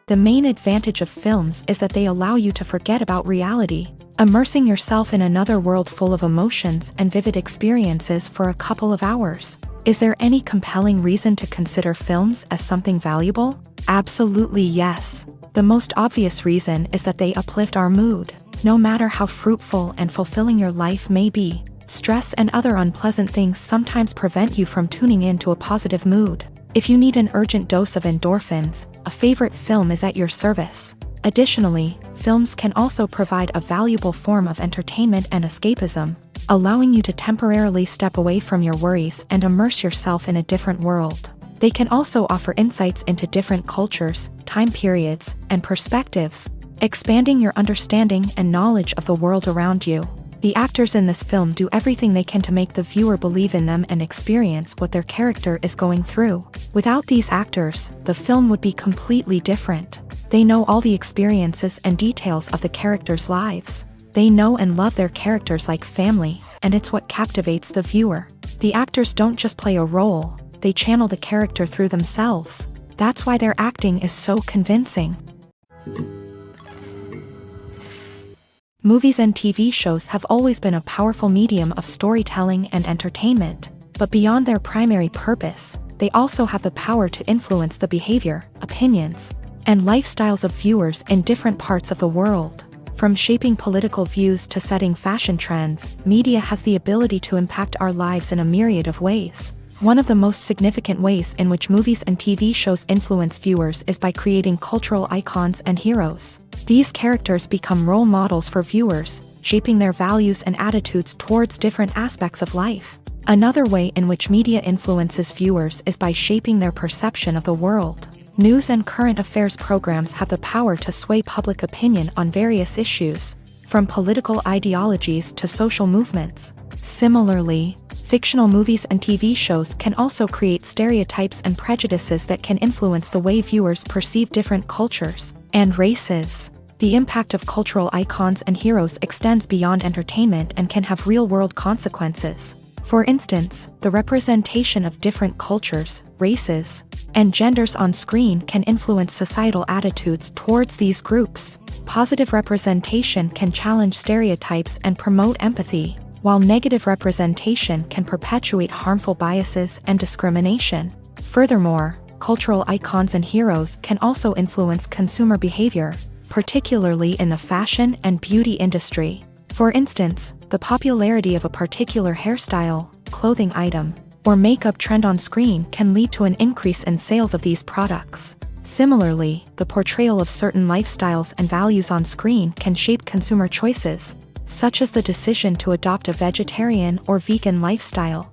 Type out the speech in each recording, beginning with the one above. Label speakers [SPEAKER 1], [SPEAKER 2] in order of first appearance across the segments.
[SPEAKER 1] The main advantage of films is that they allow you to forget about reality, immersing yourself in another world full of emotions and vivid experiences for a couple of hours. Is there any compelling reason to consider films as something valuable? Absolutely yes. The most obvious reason is that they uplift our mood. No matter how fruitful and fulfilling your life may be, stress and other unpleasant things sometimes prevent you from tuning into a positive mood. If you need an urgent dose of endorphins, a favorite film is at your service. Additionally, films can also provide a valuable form of entertainment and escapism, allowing you to temporarily step away from your worries and immerse yourself in a different world. They can also offer insights into different cultures, time periods, and perspectives, expanding your understanding and knowledge of the world around you. The actors in this film do everything they can to make the viewer believe in them and experience what their character is going through. Without these actors, the film would be completely different. They know all the experiences and details of the characters' lives. They know and love their characters like family, and it's what captivates the viewer. The actors don't just play a role, they channel the character through themselves. That's why their acting is so convincing. Movies and TV shows have always been a powerful medium of storytelling and entertainment, but beyond their primary purpose, they also have the power to influence the behavior, opinions, and lifestyles of viewers in different parts of the world. From shaping political views to setting fashion trends, media has the ability to impact our lives in a myriad of ways. One of the most significant ways in which movies and TV shows influence viewers is by creating cultural icons and heroes. These characters become role models for viewers, shaping their values and attitudes towards different aspects of life. Another way in which media influences viewers is by shaping their perception of the world. News and current affairs programs have the power to sway public opinion on various issues, from political ideologies to social movements. Similarly, fictional movies and TV shows can also create stereotypes and prejudices that can influence the way viewers perceive different cultures and races. The impact of cultural icons and heroes extends beyond entertainment and can have real-world consequences. For instance, the representation of different cultures, races, and genders on screen can influence societal attitudes towards these groups. Positive representation can challenge stereotypes and promote empathy, while negative representation can perpetuate harmful biases and discrimination. Furthermore, cultural icons and heroes can also influence consumer behavior, particularly in the fashion and beauty industry. For instance, the popularity of a particular hairstyle, clothing item, or makeup trend on screen can lead to an increase in sales of these products. Similarly, the portrayal of certain lifestyles and values on screen can shape consumer choices, such as the decision to adopt a vegetarian or vegan lifestyle.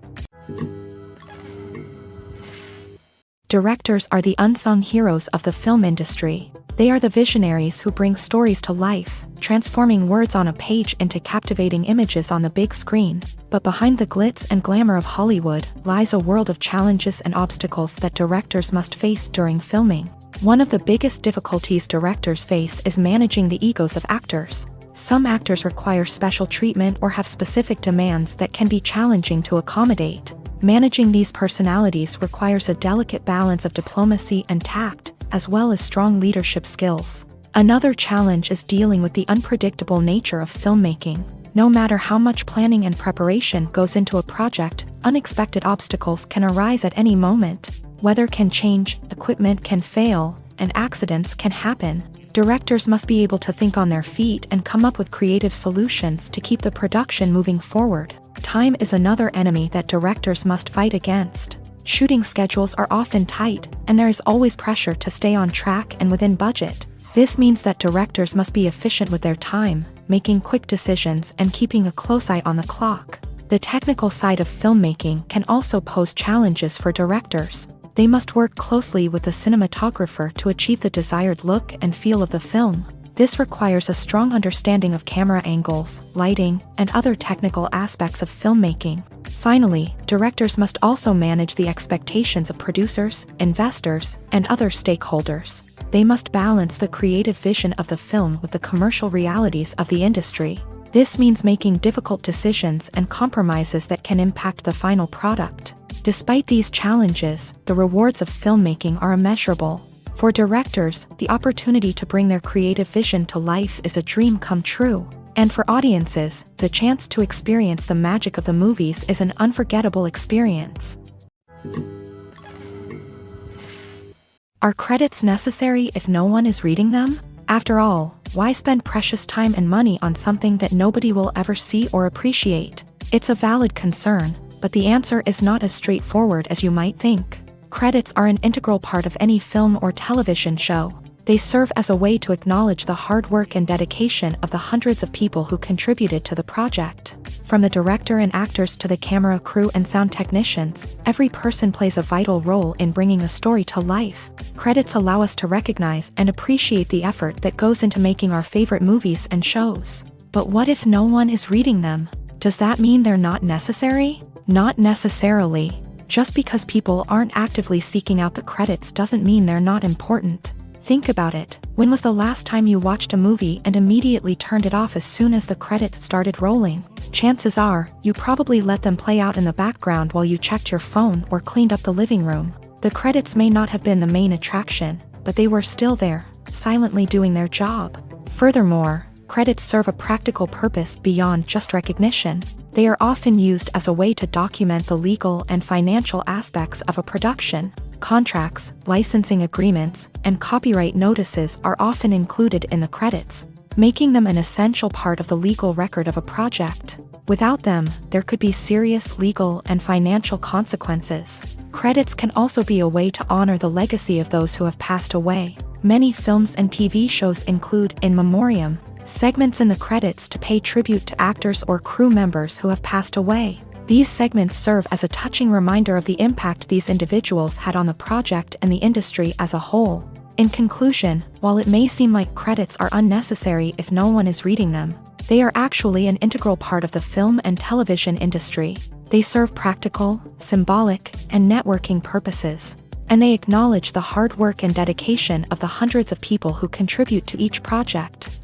[SPEAKER 1] Directors are the unsung heroes of the film industry. They are the visionaries who bring stories to life, transforming words on a page into captivating images on the big screen. But behind the glitz and glamour of Hollywood lies a world of challenges and obstacles that directors must face during filming. One of the biggest difficulties directors face is managing the egos of actors. Some actors require special treatment or have specific demands that can be challenging to accommodate. Managing these personalities requires a delicate balance of diplomacy and tact, as well as strong leadership skills. Another challenge is dealing with the unpredictable nature of filmmaking. No matter how much planning and preparation goes into a project, unexpected obstacles can arise at any moment. Weather can change, equipment can fail, and accidents can happen. Directors must be able to think on their feet and come up with creative solutions to keep the production moving forward. Time is another enemy that directors must fight against. Shooting schedules are often tight, and there is always pressure to stay on track and within budget. This means that directors must be efficient with their time, making quick decisions and keeping a close eye on the clock. The technical side of filmmaking can also pose challenges for directors. They must work closely with the cinematographer to achieve the desired look and feel of the film. This requires a strong understanding of camera angles, lighting, and other technical aspects of filmmaking. Finally, directors must also manage the expectations of producers, investors, and other stakeholders. They must balance the creative vision of the film with the commercial realities of the industry. This means making difficult decisions and compromises that can impact the final product. Despite these challenges, the rewards of filmmaking are immeasurable. For directors, the opportunity to bring their creative vision to life is a dream come true. And for audiences, the chance to experience the magic of the movies is an unforgettable experience. Are credits necessary if no one is reading them? After all, why spend precious time and money on something that nobody will ever see or appreciate? It's a valid concern, but the answer is not as straightforward as you might think. Credits are an integral part of any film or television show. They serve as a way to acknowledge the hard work and dedication of the hundreds of people who contributed to the project. From the director and actors to the camera crew and sound technicians, every person plays a vital role in bringing a story to life. Credits allow us to recognize and appreciate the effort that goes into making our favorite movies and shows. But what if no one is reading them? Does that mean they're not necessary? Not necessarily. Just because people aren't actively seeking out the credits doesn't mean they're not important. Think about it. When was the last time you watched a movie and immediately turned it off as soon as the credits started rolling? Chances are, you probably let them play out in the background while you checked your phone or cleaned up the living room. The credits may not have been the main attraction, but they were still there, silently doing their job. Furthermore, credits serve a practical purpose beyond just recognition. They are often used as a way to document the legal and financial aspects of a production. Contracts, licensing agreements, and copyright notices are often included in the credits, making them an essential part of the legal record of a project. Without them, there could be serious legal and financial consequences. Credits can also be a way to honor the legacy of those who have passed away. Many films and TV shows include in memoriam segments in the credits to pay tribute to actors or crew members who have passed away. These segments serve as a touching reminder of the impact these individuals had on the project and the industry as a whole. In conclusion, while it may seem like credits are unnecessary if no one is reading them, they are actually an integral part of the film and television industry. They serve practical, symbolic, and networking purposes, and they acknowledge the hard work and dedication of the hundreds of people who contribute to each project.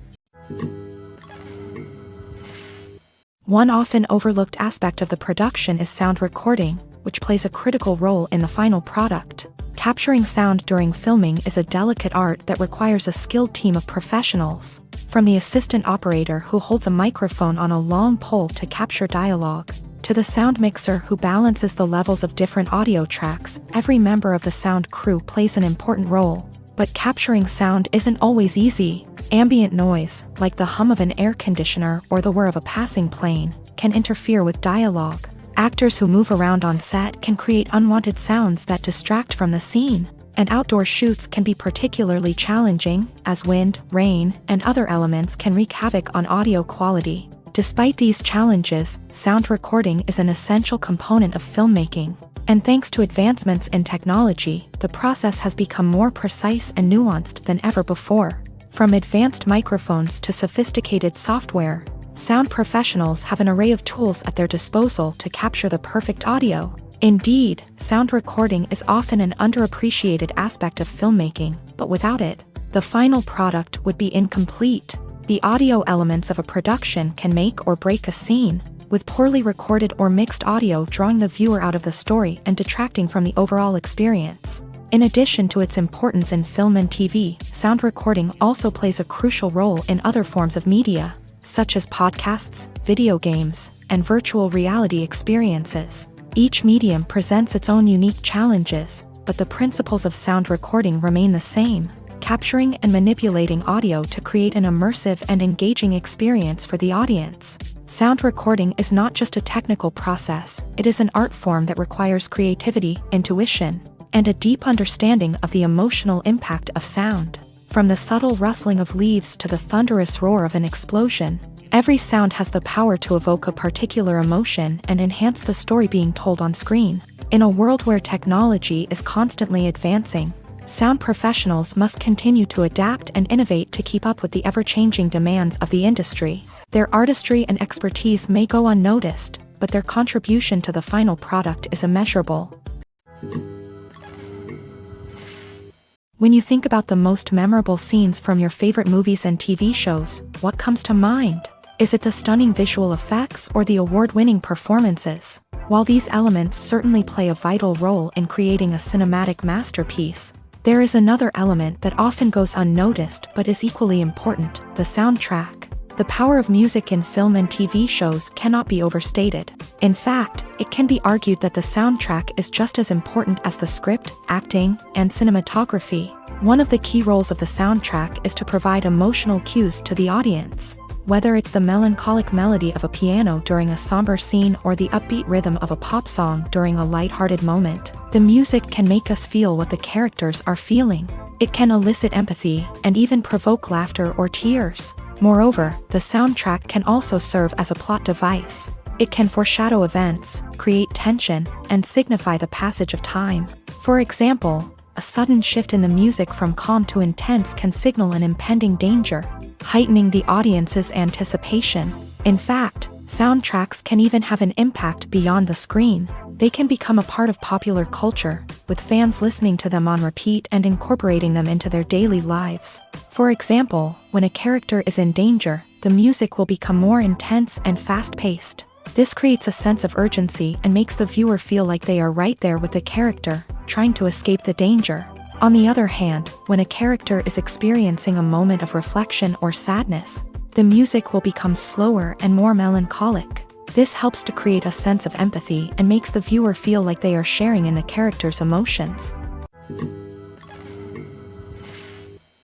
[SPEAKER 1] One often overlooked aspect of the production is sound recording, which plays a critical role in the final product. Capturing sound during filming is a delicate art that requires a skilled team of professionals. From the assistant operator who holds a microphone on a long pole to capture dialogue, to the sound mixer who balances the levels of different audio tracks, every member of the sound crew plays an important role. But capturing sound isn't always easy. Ambient noise, like the hum of an air conditioner or the whir of a passing plane, can interfere with dialogue. Actors who move around on set can create unwanted sounds that distract from the scene. And outdoor shoots can be particularly challenging, as wind, rain, and other elements can wreak havoc on audio quality. Despite these challenges, sound recording is an essential component of filmmaking. And thanks to advancements in technology, the process has become more precise and nuanced than ever before. From advanced microphones to sophisticated software, sound professionals have an array of tools at their disposal to capture the perfect audio. Indeed, sound recording is often an underappreciated aspect of filmmaking, but without it, the final product would be incomplete. The audio elements of a production can make or break a scene, with poorly recorded or mixed audio drawing the viewer out of the story and detracting from the overall experience. In addition to its importance in film and TV, sound recording also plays a crucial role in other forms of media, such as podcasts, video games, and virtual reality experiences. Each medium presents its own unique challenges, but the principles of sound recording remain the same: capturing and manipulating audio to create an immersive and engaging experience for the audience. Sound recording is not just a technical process, it is an art form that requires creativity, intuition, and a deep understanding of the emotional impact of sound. From the subtle rustling of leaves to the thunderous roar of an explosion, every sound has the power to evoke a particular emotion and enhance the story being told on screen. In a world where technology is constantly advancing, sound professionals must continue to adapt and innovate to keep up with the ever-changing demands of the industry. Their artistry and expertise may go unnoticed, but their contribution to the final product is immeasurable. When you think about the most memorable scenes from your favorite movies and TV shows, what comes to mind? Is it the stunning visual effects or the award-winning performances? While these elements certainly play a vital role in creating a cinematic masterpiece, There is another element that often goes unnoticed but is equally important: the soundtrack. The power of music in film and TV shows cannot be overstated. In fact, it can be argued that the soundtrack is just as important as the script, acting, and cinematography. One of the key roles of the soundtrack is to provide emotional cues to the audience. Whether it's the melancholic melody of a piano during a somber scene or the upbeat rhythm of a pop song during a lighthearted moment, the music can make us feel what the characters are feeling. It can elicit empathy and even provoke laughter or tears. Moreover, the soundtrack can also serve as a plot device. It can foreshadow events, create tension, and signify the passage of time. For example, a sudden shift in the music from calm to intense can signal an impending danger, heightening the audience's anticipation. In fact, soundtracks can even have an impact beyond the screen. They can become a part of popular culture, with fans listening to them on repeat and incorporating them into their daily lives. For example, when a character is in danger, the music will become more intense and fast-paced. This creates a sense of urgency and makes the viewer feel like they are right there with the character, trying to escape the danger. On the other hand, when a character is experiencing a moment of reflection or sadness, the music will become slower and more melancholic. This helps to create a sense of empathy and makes the viewer feel like they are sharing in the character's emotions.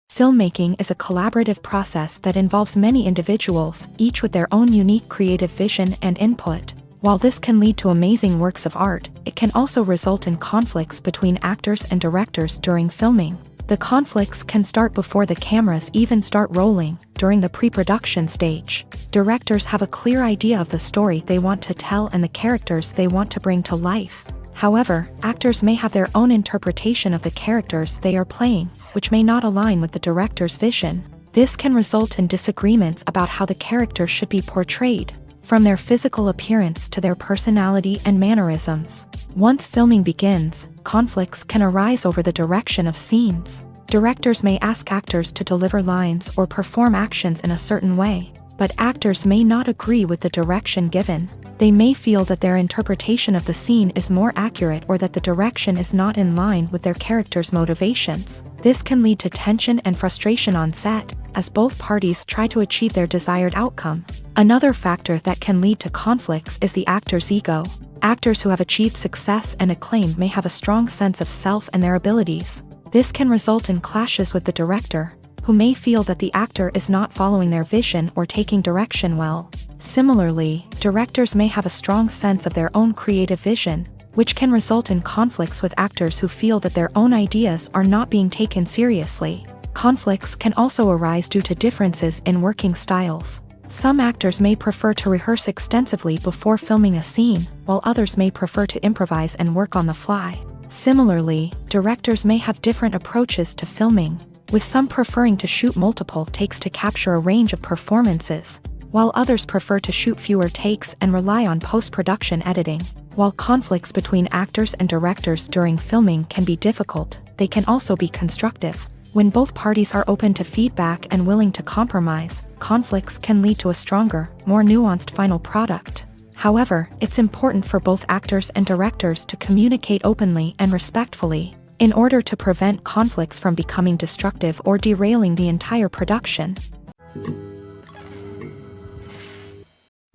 [SPEAKER 1] Filmmaking is a collaborative process that involves many individuals, each with their own unique creative vision and input. While this can lead to amazing works of art, it can also result in conflicts between actors and directors during filming. The conflicts can start before the cameras even start rolling, during the pre-production stage. Directors have a clear idea of the story they want to tell and the characters they want to bring to life. However, actors may have their own interpretation of the characters they are playing, which may not align with the director's vision. This can result in disagreements about how the character should be portrayed, from their physical appearance to their personality and mannerisms. Once filming begins, conflicts can arise over the direction of scenes. Directors may ask actors to deliver lines or perform actions in a certain way, but actors may not agree with the direction given. They may feel that their interpretation of the scene is more accurate or that the direction is not in line with their character's motivations. This can lead to tension and frustration on set, as both parties try to achieve their desired outcome. Another factor that can lead to conflicts is the actor's ego. Actors who have achieved success and acclaim may have a strong sense of self and their abilities. This can result in clashes with the director, who may feel that the actor is not following their vision or taking direction well. Similarly, directors may have a strong sense of their own creative vision, which can result in conflicts with actors who feel that their own ideas are not being taken seriously. Conflicts can also arise due to differences in working styles. Some actors may prefer to rehearse extensively before filming a scene, while others may prefer to improvise and work on the fly. Similarly, directors may have different approaches to filming, with some preferring to shoot multiple takes to capture a range of performances, while others prefer to shoot fewer takes and rely on post-production editing. While conflicts between actors and directors during filming can be difficult, they can also be constructive. When both parties are open to feedback and willing to compromise, conflicts can lead to a stronger, more nuanced final product. However, it's important for both actors and directors to communicate openly and respectfully, in order to prevent conflicts from becoming destructive or derailing the entire production.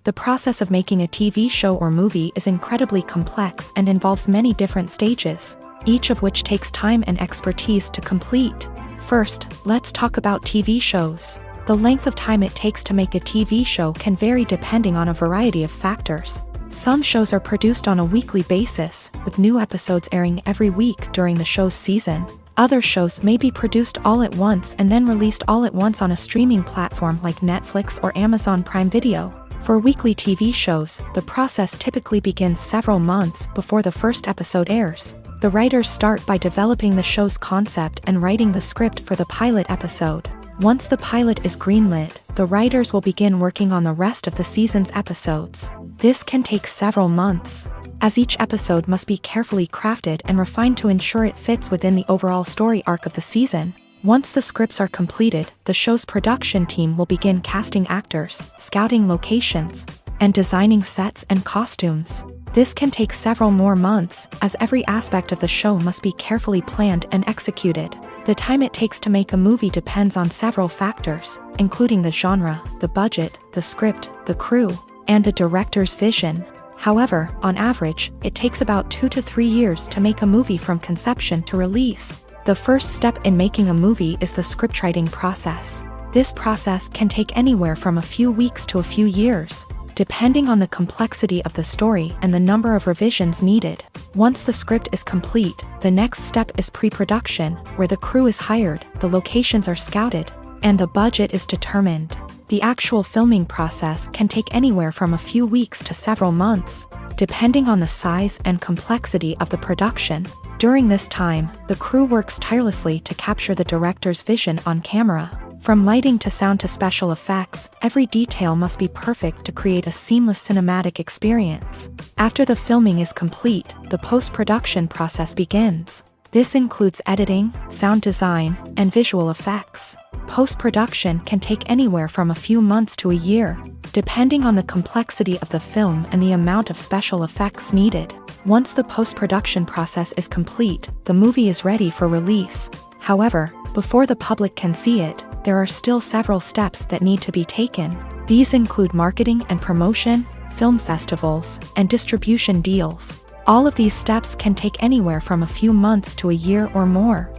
[SPEAKER 1] The process of making a TV show or movie is incredibly complex and involves many different stages, each of which takes time and expertise to complete. First, let's talk about TV shows. The length of time it takes to make a TV show can vary depending on a variety of factors. Some shows are produced on a weekly basis, with new episodes airing every week during the show's season. Other shows may be produced all at once and then released all at once on a streaming platform like Netflix or Amazon Prime Video. For weekly TV shows, the process typically begins several months before the first episode airs. The writers start by developing the show's concept and writing the script for the pilot episode. Once the pilot is greenlit, the writers will begin working on the rest of the season's episodes. This can take several months, as each episode must be carefully crafted and refined to ensure it fits within the overall story arc of the season. Once the scripts are completed, the show's production team will begin casting actors, scouting locations, and designing sets and costumes. This can take several more months, as every aspect of the show must be carefully planned and executed. The time it takes to make a movie depends on several factors, including the genre, the budget, the script, the crew, and the director's vision. However, on average, it takes about 2 to 3 years to make a movie from conception to release. The first step in making a movie is the scriptwriting process. This process can take anywhere from a few weeks to a few years, depending on the complexity of the story and the number of revisions needed. Once the script is complete, the next step is pre-production, where the crew is hired, the locations are scouted, and the budget is determined. The actual filming process can take anywhere from a few weeks to several months, depending on the size and complexity of the production. During this time, the crew works tirelessly to capture the director's vision on camera. From lighting to sound to special effects, every detail must be perfect to create a seamless cinematic experience. After the filming is complete, the post-production process begins. This includes editing, sound design, and visual effects. Post-production can take anywhere from a few months to a year, depending on the complexity of the film and the amount of special effects needed. Once the post-production process is complete, the movie is ready for release. However, before the public can see it, there are still several steps that need to be taken. These include marketing and promotion, film festivals, and distribution deals. All of these steps can take anywhere from a few months to a year or more.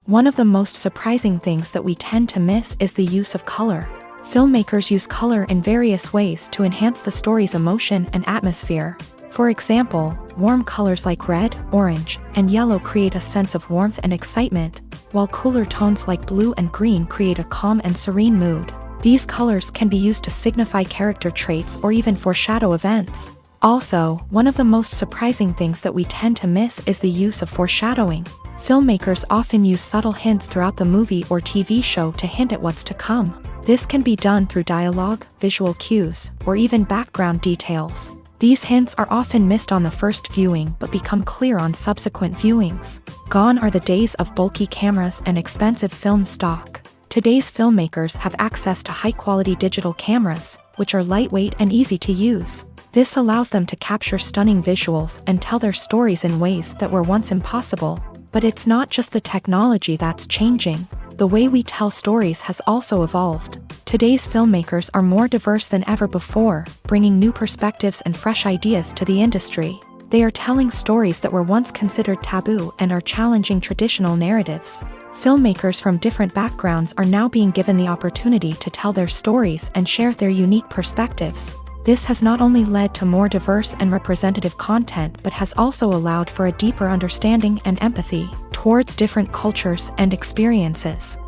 [SPEAKER 1] One of the most surprising things that we tend to miss is the use of color. Filmmakers use color in various ways to enhance the story's emotion and atmosphere. For example, warm colors like red, orange, and yellow create a sense of warmth and excitement, while cooler tones like blue and green create a calm and serene mood. These colors can be used to signify character traits or even foreshadow events. Also, one of the most surprising things that we tend to miss is the use of foreshadowing. Filmmakers often use subtle hints throughout the movie or TV show to hint at what's to come. This can be done through dialogue, visual cues, or even background details. These hints are often missed on the first viewing but become clear on subsequent viewings. Gone are the days of bulky cameras and expensive film stock. Today's filmmakers have access to high-quality digital cameras, which are lightweight and easy to use. This allows them to capture stunning visuals and tell their stories in ways that were once impossible. But it's not just the technology that's changing. The way we tell stories has also evolved. Today's filmmakers are more diverse than ever before, bringing new perspectives and fresh ideas to the industry. They are telling stories that were once considered taboo and are challenging traditional narratives. Filmmakers from different backgrounds are now being given the opportunity to tell their stories and share their unique perspectives. This has not only led to more diverse and representative content but has also allowed for a deeper understanding and empathy towards different cultures and experiences.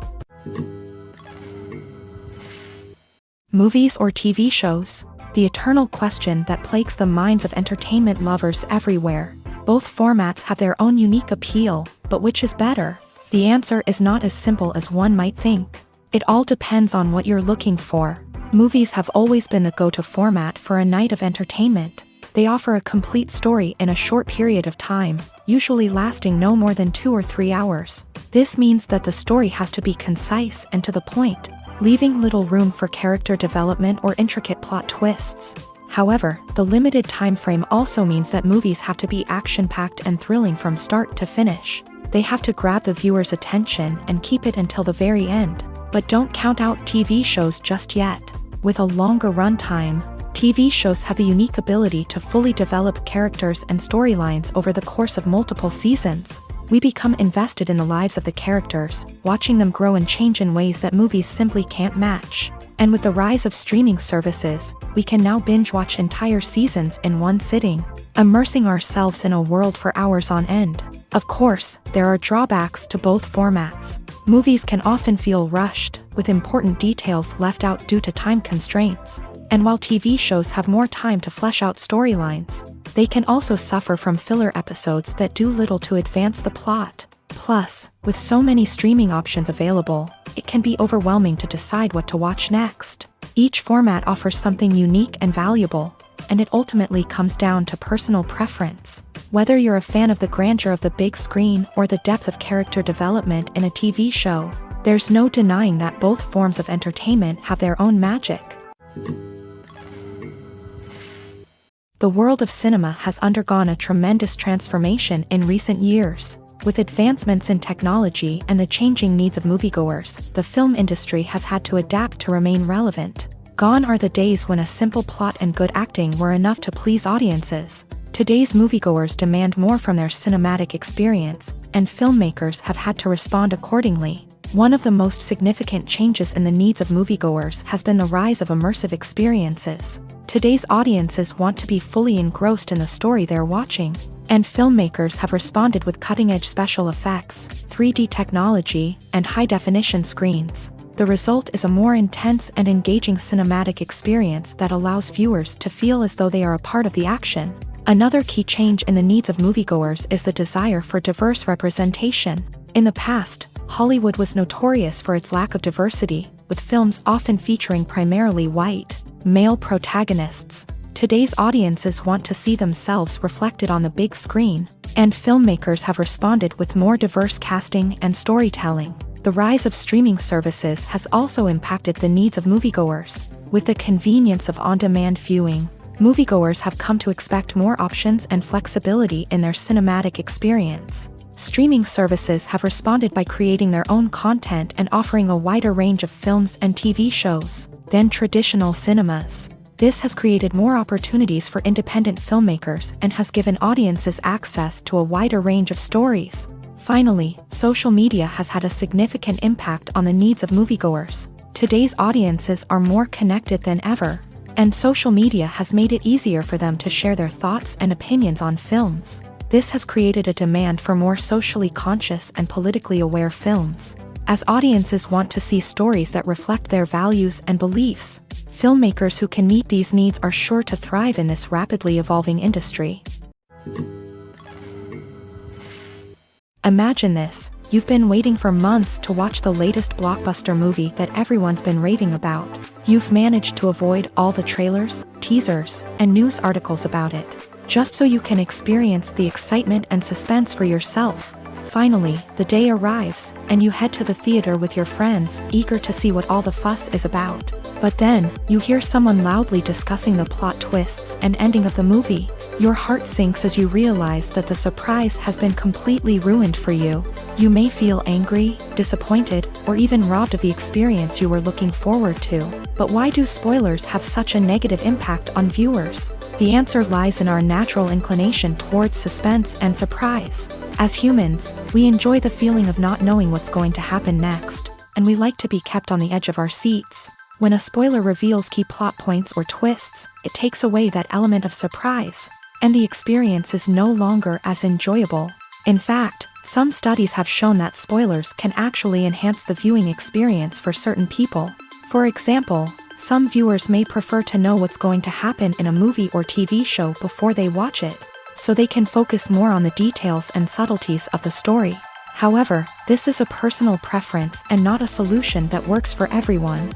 [SPEAKER 1] Movies or TV shows? The eternal question that plagues the minds of entertainment lovers everywhere. Both formats have their own unique appeal, but which is better? The answer is not as simple as one might think. It all depends on what you're looking for. Movies have always been the go-to format for a night of entertainment. They offer a complete story in a short period of time, usually lasting no more than 2 or 3 hours. This means that the story has to be concise and to the point, leaving little room for character development or intricate plot twists. However, the limited time frame also means that movies have to be action-packed and thrilling from start to finish. They have to grab the viewer's attention and keep it until the very end. But don't count out TV shows just yet. With a longer runtime, TV shows have the unique ability to fully develop characters and storylines over the course of multiple seasons. We become invested in the lives of the characters, watching them grow and change in ways that movies simply can't match. And with the rise of streaming services, we can now binge-watch entire seasons in one sitting, immersing ourselves in a world for hours on end. Of course, there are drawbacks to both formats. Movies can often feel rushed, with important details left out due to time constraints. And while TV shows have more time to flesh out storylines, they can also suffer from filler episodes that do little to advance the plot. Plus, with so many streaming options available, it can be overwhelming to decide what to watch next. Each format offers something unique and valuable, and it ultimately comes down to personal preference. Whether you're a fan of the grandeur of the big screen or the depth of character development in a TV show, there's no denying that both forms of entertainment have their own magic. The world of cinema has undergone a tremendous transformation in recent years. With advancements in technology and the changing needs of moviegoers, the film industry has had to adapt to remain relevant. Gone are the days when a simple plot and good acting were enough to please audiences. Today's moviegoers demand more from their cinematic experience, and filmmakers have had to respond accordingly. One of the most significant changes in the needs of moviegoers has been the rise of immersive experiences. Today's audiences want to be fully engrossed in the story they're watching, and filmmakers have responded with cutting-edge special effects, 3D technology, and high-definition screens. The result is a more intense and engaging cinematic experience that allows viewers to feel as though they are a part of the action. Another key change in the needs of moviegoers is the desire for diverse representation. In the past, Hollywood was notorious for its lack of diversity, with films often featuring primarily white, male protagonists. Today's audiences want to see themselves reflected on the big screen, and filmmakers have responded with more diverse casting and storytelling. The rise of streaming services has also impacted the needs of moviegoers. With the convenience of on-demand viewing, moviegoers have come to expect more options and flexibility in their cinematic experience. Streaming services have responded by creating their own content and offering a wider range of films and TV shows than traditional cinemas. This has created more opportunities for independent filmmakers and has given audiences access to a wider range of stories. Finally, social media has had a significant impact on the needs of moviegoers. Today's audiences are more connected than ever, and social media has made it easier for them to share their thoughts and opinions on films. This has created a demand for more socially conscious and politically aware films. As audiences want to see stories that reflect their values and beliefs, filmmakers who can meet these needs are sure to thrive in this rapidly evolving industry. Imagine this: you've been waiting for months to watch the latest blockbuster movie that everyone's been raving about. You've managed to avoid all the trailers, teasers, and news articles about it, just so you can experience the excitement and suspense for yourself. Finally, the day arrives, and you head to the theater with your friends, eager to see what all the fuss is about. But then, you hear someone loudly discussing the plot twists and ending of the movie. Your heart sinks as you realize that the surprise has been completely ruined for you. You may feel angry, disappointed, or even robbed of the experience you were looking forward to. But why do spoilers have such a negative impact on viewers? The answer lies in our natural inclination towards suspense and surprise. As humans, we enjoy the feeling of not knowing what's going to happen next, and we like to be kept on the edge of our seats. When a spoiler reveals key plot points or twists, it takes away that element of surprise, and the experience is no longer as enjoyable. In fact, some studies have shown that spoilers can actually enhance the viewing experience for certain people. For example, some viewers may prefer to know what's going to happen in a movie or TV show before they watch it, so they can focus more on the details and subtleties of the story. However, this is a personal preference and not a solution that works for everyone.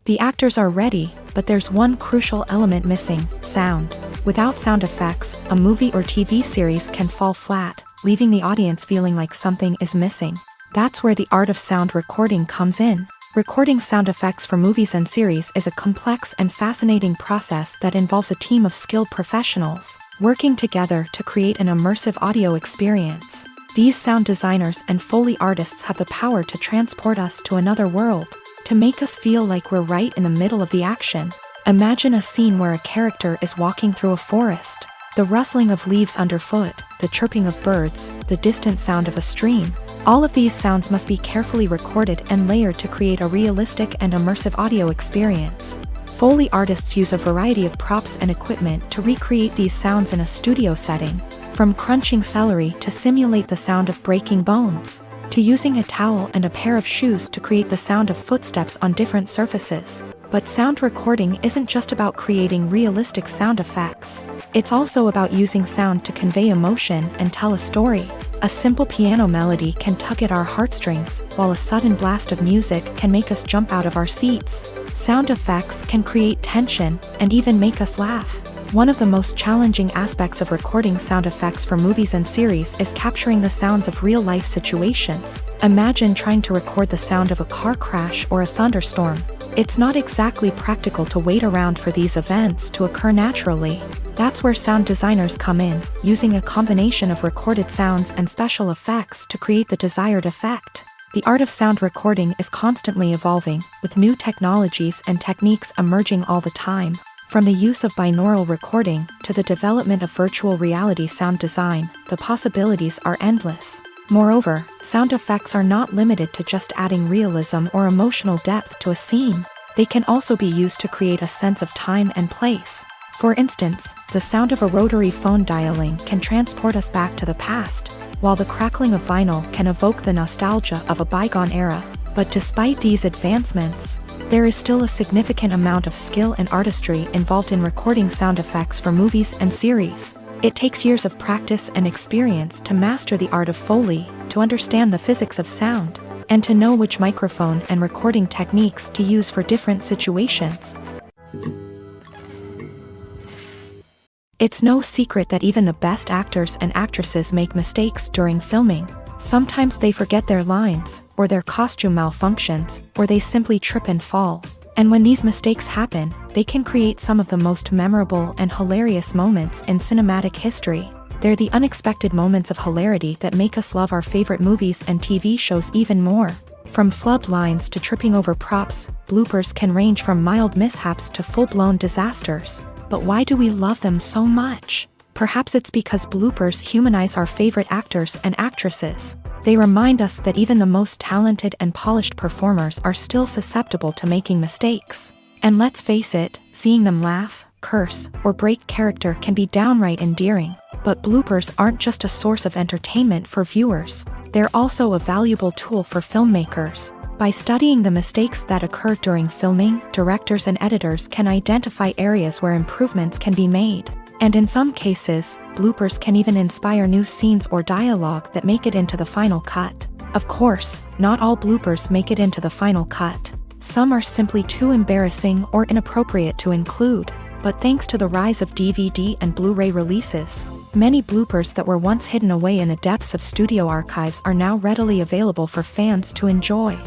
[SPEAKER 1] The actors are ready, but there's one crucial element missing: sound. Without sound effects, a movie or TV series can fall flat, leaving the audience feeling like something is missing. That's where the art of sound recording comes in. Recording sound effects for movies and series is a complex and fascinating process that involves a team of skilled professionals working together to create an immersive audio experience. These sound designers and Foley artists have the power to transport us to another world, to make us feel like we're right in the middle of the action. Imagine a scene where a character is walking through a forest. The rustling of leaves underfoot, the chirping of birds, the distant sound of a stream. All of these sounds must be carefully recorded and layered to create a realistic and immersive audio experience. Foley artists use a variety of props and equipment to recreate these sounds in a studio setting, from crunching celery to simulate the sound of breaking bones, to using a towel and a pair of shoes to create the sound of footsteps on different surfaces. But sound recording isn't just about creating realistic sound effects. It's also about using sound to convey emotion and tell a story. A simple piano melody can tug at our heartstrings, while a sudden blast of music can make us jump out of our seats. Sound effects can create tension and even make us laugh. One of the most challenging aspects of recording sound effects for movies and series is capturing the sounds of real-life situations. Imagine trying to record the sound of a car crash or a thunderstorm. It's not exactly practical to wait around for these events to occur naturally. That's where sound designers come in, using a combination of recorded sounds and special effects to create the desired effect. The art of sound recording is constantly evolving, with new technologies and techniques emerging all the time. From the use of binaural recording to the development of virtual reality sound design, the possibilities are endless. Moreover, sound effects are not limited to just adding realism or emotional depth to a scene. They can also be used to create a sense of time and place. For instance, the sound of a rotary phone dialing can transport us back to the past, while the crackling of vinyl can evoke the nostalgia of a bygone era. But despite these advancements, there is still a significant amount of skill and artistry involved in recording sound effects for movies and series. It takes years of practice and experience to master the art of Foley, to understand the physics of sound, and to know which microphone and recording techniques to use for different situations. It's no secret that even the best actors and actresses make mistakes during filming. Sometimes they forget their lines, or their costume malfunctions, or they simply trip and fall. And when these mistakes happen, they can create some of the most memorable and hilarious moments in cinematic history. They're the unexpected moments of hilarity that make us love our favorite movies and TV shows even more. From flubbed lines to tripping over props, bloopers can range from mild mishaps to full-blown disasters. But why do we love them so much? Perhaps it's because bloopers humanize our favorite actors and actresses. They remind us that even the most talented and polished performers are still susceptible to making mistakes. And let's face it, seeing them laugh, curse, or break character can be downright endearing. But bloopers aren't just a source of entertainment for viewers. They're also a valuable tool for filmmakers. By studying the mistakes that occur during filming, directors and editors can identify areas where improvements can be made. And in some cases, bloopers can even inspire new scenes or dialogue that make it into the final cut. Of course, not all bloopers make it into the final cut. Some are simply too embarrassing or inappropriate to include. But thanks to the rise of DVD and Blu-ray releases, many bloopers that were once hidden away in the depths of studio archives are now readily available for fans to enjoy.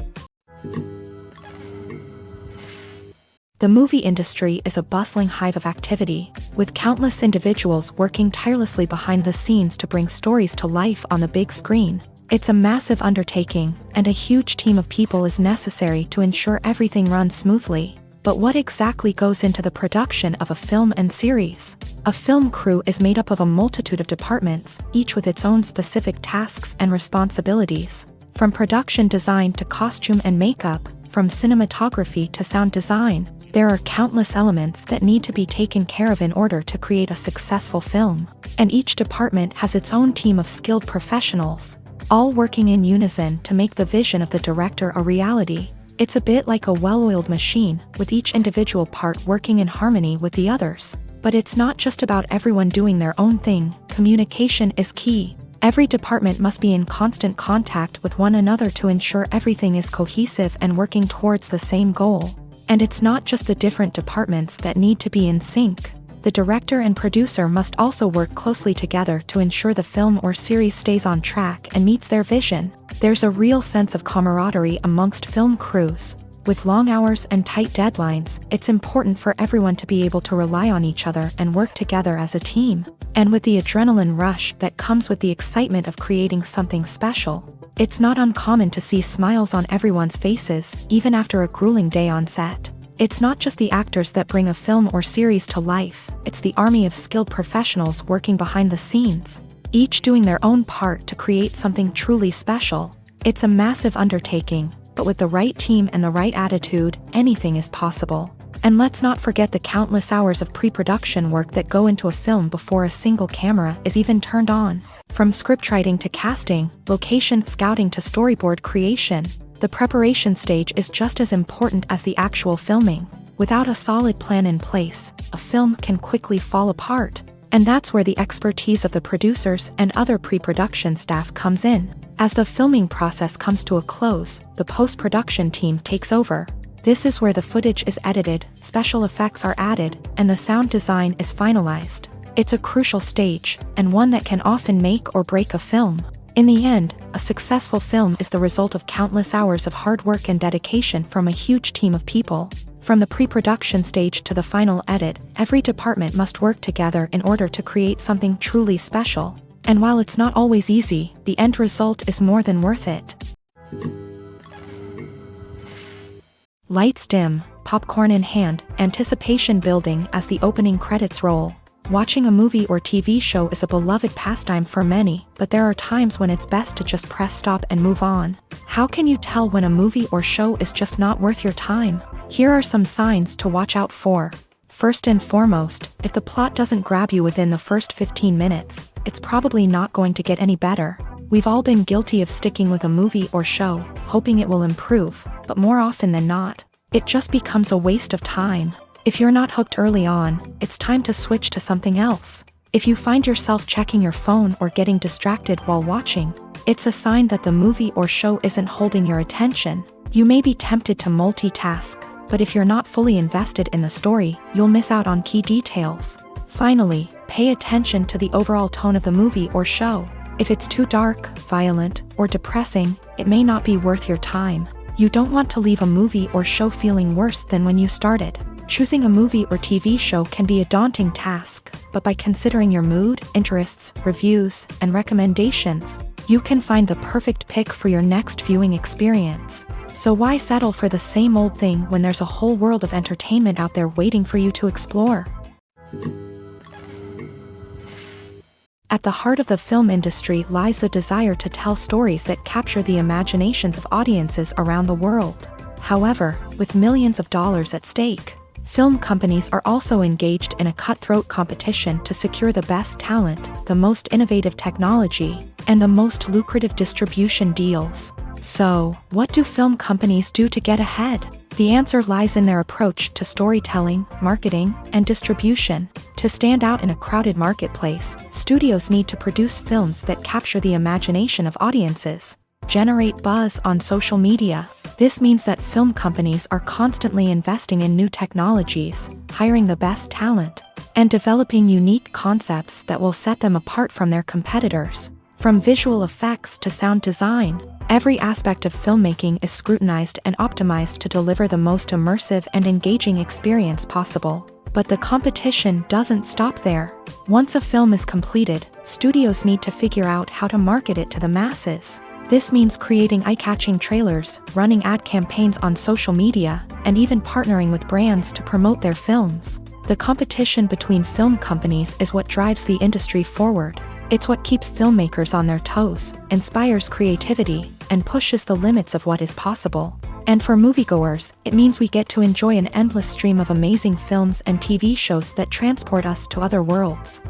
[SPEAKER 1] The movie industry is a bustling hive of activity, with countless individuals working tirelessly behind the scenes to bring stories to life on the big screen. It's a massive undertaking, and a huge team of people is necessary to ensure everything runs smoothly. But what exactly goes into the production of a film and series? A film crew is made up of a multitude of departments, each with its own specific tasks and responsibilities. From production design to costume and makeup, from cinematography to sound design, there are countless elements that need to be taken care of in order to create a successful film. And each department has its own team of skilled professionals, all working in unison to make the vision of the director a reality. It's a bit like a well-oiled machine, with each individual part working in harmony with the others. But it's not just about everyone doing their own thing. Communication is key. Every department must be in constant contact with one another to ensure everything is cohesive and working towards the same goal. And it's not just the different departments that need to be in sync. The director and producer must also work closely together to ensure the film or series stays on track and meets their vision. There's a real sense of camaraderie amongst film crews. With long hours and tight deadlines, it's important for everyone to be able to rely on each other and work together as a team. And with the adrenaline rush that comes with the excitement of creating something special, it's not uncommon to see smiles on everyone's faces, even after a grueling day on set. It's not just the actors that bring a film or series to life, it's the army of skilled professionals working behind the scenes, each doing their own part to create something truly special. It's a massive undertaking, but with the right team and the right attitude, anything is possible. And let's not forget the countless hours of pre-production work that go into a film before a single camera is even turned on. From scriptwriting to casting, location scouting to storyboard creation, the preparation stage is just as important as the actual filming. Without a solid plan in place, a film can quickly fall apart. And that's where the expertise of the producers and other pre-production staff comes in. As the filming process comes to a close, the post-production team takes over. This is where the footage is edited, special effects are added, and the sound design is finalized. It's a crucial stage, and one that can often make or break a film. In the end, a successful film is the result of countless hours of hard work and dedication from a huge team of people. From the pre-production stage to the final edit, every department must work together in order to create something truly special. And while it's not always easy, the end result is more than worth it. Lights dim, popcorn in hand, anticipation building as the opening credits roll. Watching a movie or TV show is a beloved pastime for many, but there are times when it's best to just press stop and move on. How can you tell when a movie or show is just not worth your time? Here are some signs to watch out for. First and foremost, if the plot doesn't grab you within the first 15 minutes, it's probably not going to get any better. We've all been guilty of sticking with a movie or show, hoping it will improve, but more often than not, it just becomes a waste of time. If you're not hooked early on, it's time to switch to something else. If you find yourself checking your phone or getting distracted while watching, it's a sign that the movie or show isn't holding your attention. You may be tempted to multitask, but if you're not fully invested in the story, you'll miss out on key details. Finally, pay attention to the overall tone of the movie or show. If it's too dark, violent, or depressing, it may not be worth your time. You don't want to leave a movie or show feeling worse than when you started. Choosing a movie or TV show can be a daunting task, but by considering your mood, interests, reviews, and recommendations, you can find the perfect pick for your next viewing experience. So why settle for the same old thing when there's a whole world of entertainment out there waiting for you to explore? At the heart of the film industry lies the desire to tell stories that capture the imaginations of audiences around the world. However, with millions of dollars at stake, film companies are also engaged in a cutthroat competition to secure the best talent, the most innovative technology, and the most lucrative distribution deals. So, what do film companies do to get ahead? The answer lies in their approach to storytelling, marketing, and distribution. To stand out in a crowded marketplace, studios need to produce films that capture the imagination of audiences, generate buzz on social media. This means that film companies are constantly investing in new technologies, hiring the best talent, and developing unique concepts that will set them apart from their competitors. From visual effects to sound design, every aspect of filmmaking is scrutinized and optimized to deliver the most immersive and engaging experience possible. But the competition doesn't stop there. Once a film is completed, studios need to figure out how to market it to the masses. This means creating eye-catching trailers, running ad campaigns on social media, and even partnering with brands to promote their films. The competition between film companies is what drives the industry forward. It's what keeps filmmakers on their toes, inspires creativity, and pushes the limits of what is possible. And for moviegoers, it means we get to enjoy an endless stream of amazing films and TV shows that transport us to other worlds.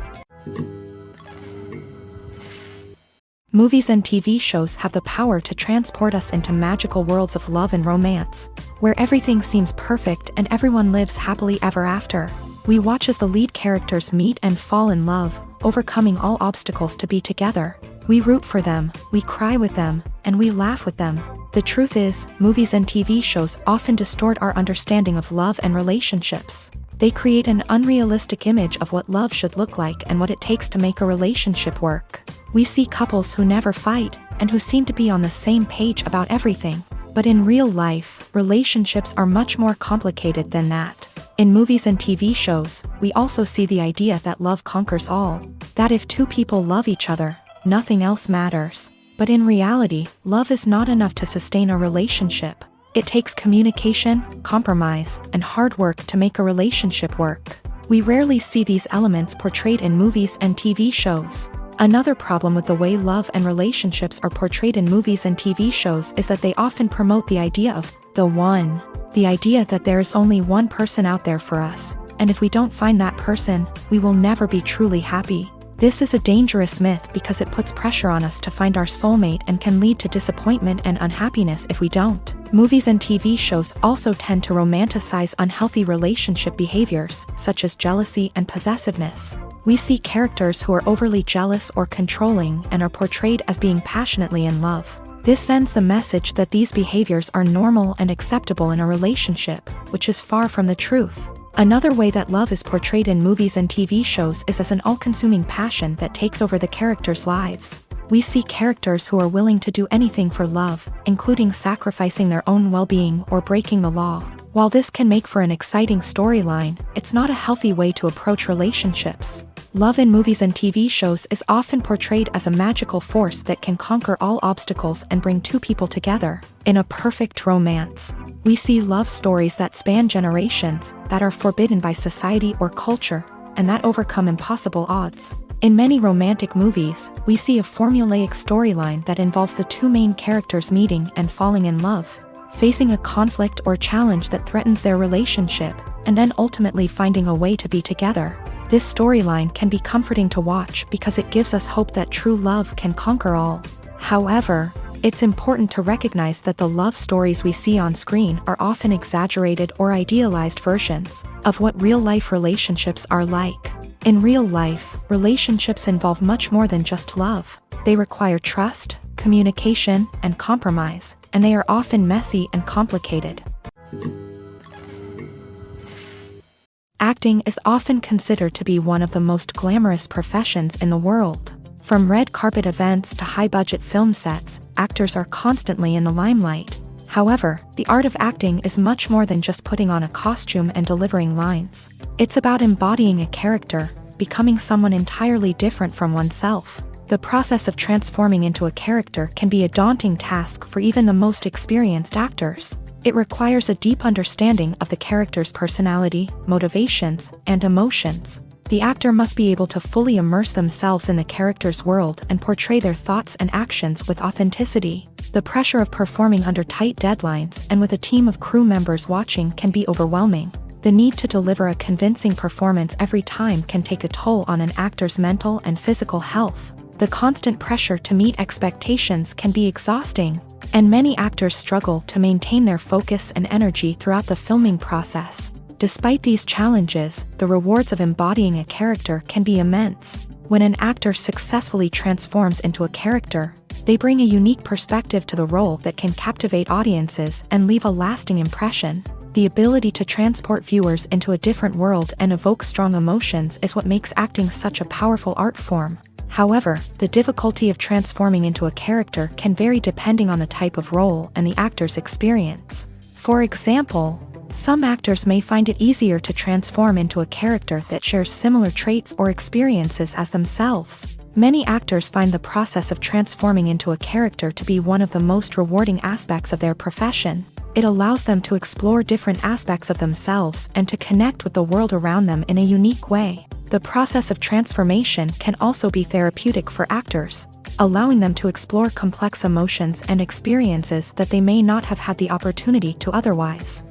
[SPEAKER 1] Movies and TV shows have the power to transport us into magical worlds of love and romance, where everything seems perfect and everyone lives happily ever after. We watch as the lead characters meet and fall in love, overcoming all obstacles to be together. We root for them, we cry with them, and we laugh with them. The truth is, movies and TV shows often distort our understanding of love and relationships. They create an unrealistic image of what love should look like and what it takes to make a relationship work. We see couples who never fight, and who seem to be on the same page about everything. But in real life, relationships are much more complicated than that. In movies and TV shows, we also see the idea that love conquers all. That if two people love each other, nothing else matters. But in reality, love is not enough to sustain a relationship. It takes communication, compromise, and hard work to make a relationship work. We rarely see these elements portrayed in movies and TV shows. Another problem with the way love and relationships are portrayed in movies and TV shows is that they often promote the idea of the one. The idea that there is only one person out there for us, and if we don't find that person, we will never be truly happy. This is a dangerous myth because it puts pressure on us to find our soulmate and can lead to disappointment and unhappiness if we don't. Movies and TV shows also tend to romanticize unhealthy relationship behaviors, such as jealousy and possessiveness. We see characters who are overly jealous or controlling and are portrayed as being passionately in love. This sends the message that these behaviors are normal and acceptable in a relationship, which is far from the truth. Another way that love is portrayed in movies and TV shows is as an all-consuming passion that takes over the characters' lives. we see characters who are willing to do anything for love, including sacrificing their own well-being or breaking the law. While this can make for an exciting storyline, it's not a healthy way to approach relationships. Love in movies and TV shows is often portrayed as a magical force that can conquer all obstacles and bring two people together. In a perfect romance, we see love stories that span generations, that are forbidden by society or culture, and that overcome impossible odds. In many romantic movies, we see a formulaic storyline that involves the two main characters meeting and falling in love, facing a conflict or challenge that threatens their relationship, and then ultimately finding a way to be together. This storyline can be comforting to watch because it gives us hope that true love can conquer all. However, it's important to recognize that the love stories we see on screen are often exaggerated or idealized versions of what real-life relationships are like. In real life, relationships involve much more than just love. They require trust, communication, and compromise, and they are often messy and complicated. Acting is often considered to be one of the most glamorous professions in the world. From red carpet events to high-budget film sets, actors are constantly in the limelight. However, the art of acting is much more than just putting on a costume and delivering lines. It's about embodying a character, becoming someone entirely different from oneself. The process of transforming into a character can be a daunting task for even the most experienced actors. It requires a deep understanding of the character's personality, motivations, and emotions. The actor must be able to fully immerse themselves in the character's world and portray their thoughts and actions with authenticity. The pressure of performing under tight deadlines and with a team of crew members watching can be overwhelming. The need to deliver a convincing performance every time can take a toll on an actor's mental and physical health. The constant pressure to meet expectations can be exhausting, and many actors struggle to maintain their focus and energy throughout the filming process. Despite these challenges, the rewards of embodying a character can be immense. When an actor successfully transforms into a character, they bring a unique perspective to the role that can captivate audiences and leave a lasting impression. The ability to transport viewers into a different world and evoke strong emotions is what makes acting such a powerful art form. However, the difficulty of transforming into a character can vary depending on the type of role and the actor's experience. For example, some actors may find it easier to transform into a character that shares similar traits or experiences as themselves. Many actors find the process of transforming into a character to be one of the most rewarding aspects of their profession. It allows them to explore different aspects of themselves and to connect with the world around them in a unique way. The process of transformation can also be therapeutic for actors, allowing them to explore complex emotions and experiences that they may not have had the opportunity to otherwise.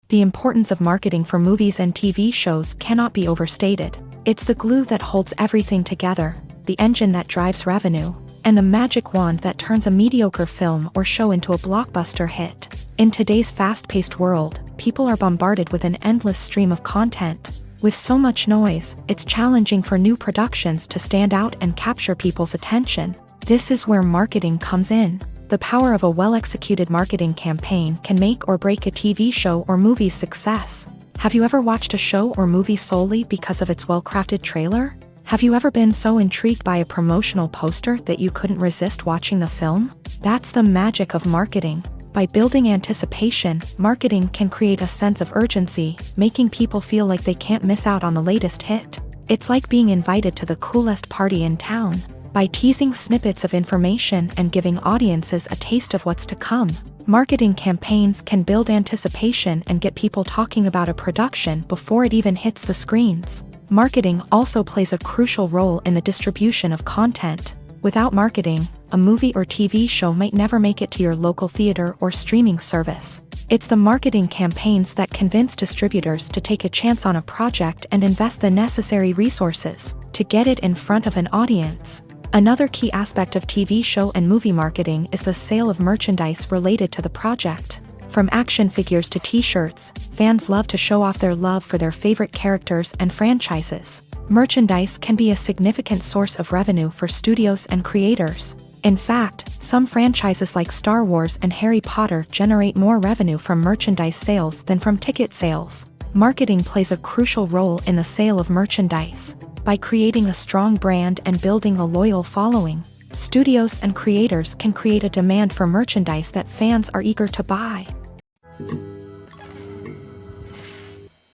[SPEAKER 1] The importance of marketing for movies and TV shows cannot be overstated. It's the glue that holds everything together, the engine that drives revenue, and the magic wand that turns a mediocre film or show into a blockbuster hit. In today's fast-paced world, people are bombarded with an endless stream of content. With so much noise, it's challenging for new productions to stand out and capture people's attention. This is where marketing comes in. The power of a well-executed marketing campaign can make or break a TV show or movie's success. Have you ever watched a show or movie solely because of its well-crafted trailer? Have you ever been so intrigued by a promotional poster that you couldn't resist watching the film? That's the magic of marketing. By building anticipation, marketing can create a sense of urgency, making people feel like they can't miss out on the latest hit. It's like being invited to the coolest party in town. By teasing snippets of information and giving audiences a taste of what's to come, marketing campaigns can build anticipation and get people talking about a production before it even hits the screens. Marketing also plays a crucial role in the distribution of content. Without marketing, a movie or TV show might never make it to your local theater or streaming service. It's the marketing campaigns that convince distributors to take a chance on a project and invest the necessary resources to get it in front of an audience. Another key aspect of TV show and movie marketing is the sale of merchandise related to the project. From action figures to t-shirts, fans love to show off their love for their favorite characters and franchises. Merchandise can be a significant source of revenue for studios and creators. In fact, some franchises like Star Wars and Harry Potter generate more revenue from merchandise sales than from ticket sales. Marketing plays a crucial role in the sale of merchandise. By creating a strong brand and building a loyal following, studios and creators can create a demand for merchandise that fans are eager to buy.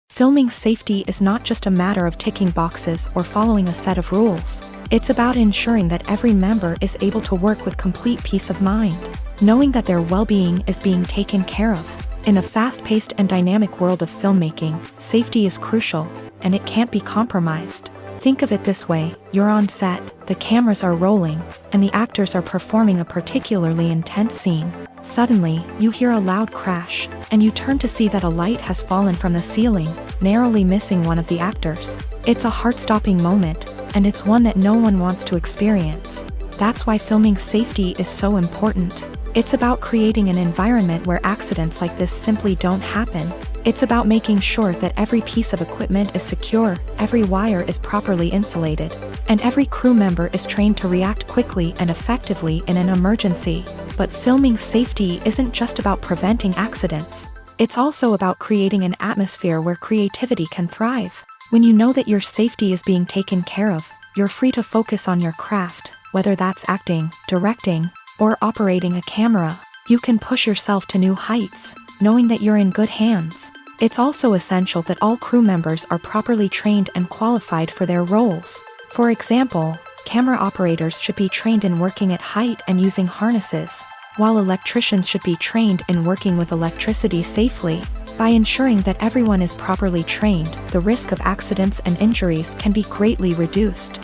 [SPEAKER 1] Filming safety is not just a matter of ticking boxes or following a set of rules. It's about ensuring that every member is able to work with complete peace of mind, knowing that their well-being is being taken care of. In a fast-paced and dynamic world of filmmaking, safety is crucial, and it can't be compromised. Think of it this way: you're on set, the cameras are rolling, and the actors are performing a particularly intense scene. Suddenly, you hear a loud crash, and you turn to see that a light has fallen from the ceiling, narrowly missing one of the actors. It's a heart-stopping moment, and it's one that no one wants to experience. That's why filming safety is so important. It's about creating an environment where accidents like this simply don't happen. It's about making sure that every piece of equipment is secure, every wire is properly insulated, and every crew member is trained to react quickly and effectively in an emergency. But filming safety isn't just about preventing accidents. It's also about creating an atmosphere where creativity can thrive. When you know that your safety is being taken care of, you're free to focus on your craft, whether that's acting, directing, or operating a camera. You can push yourself to new heights, knowing that you're in good hands. It's also essential that all crew members are properly trained and qualified for their roles. For example, camera operators should be trained in working at height and using harnesses, while electricians should be trained in working with electricity safely. By ensuring that everyone is properly trained, the risk of accidents and injuries can be greatly reduced.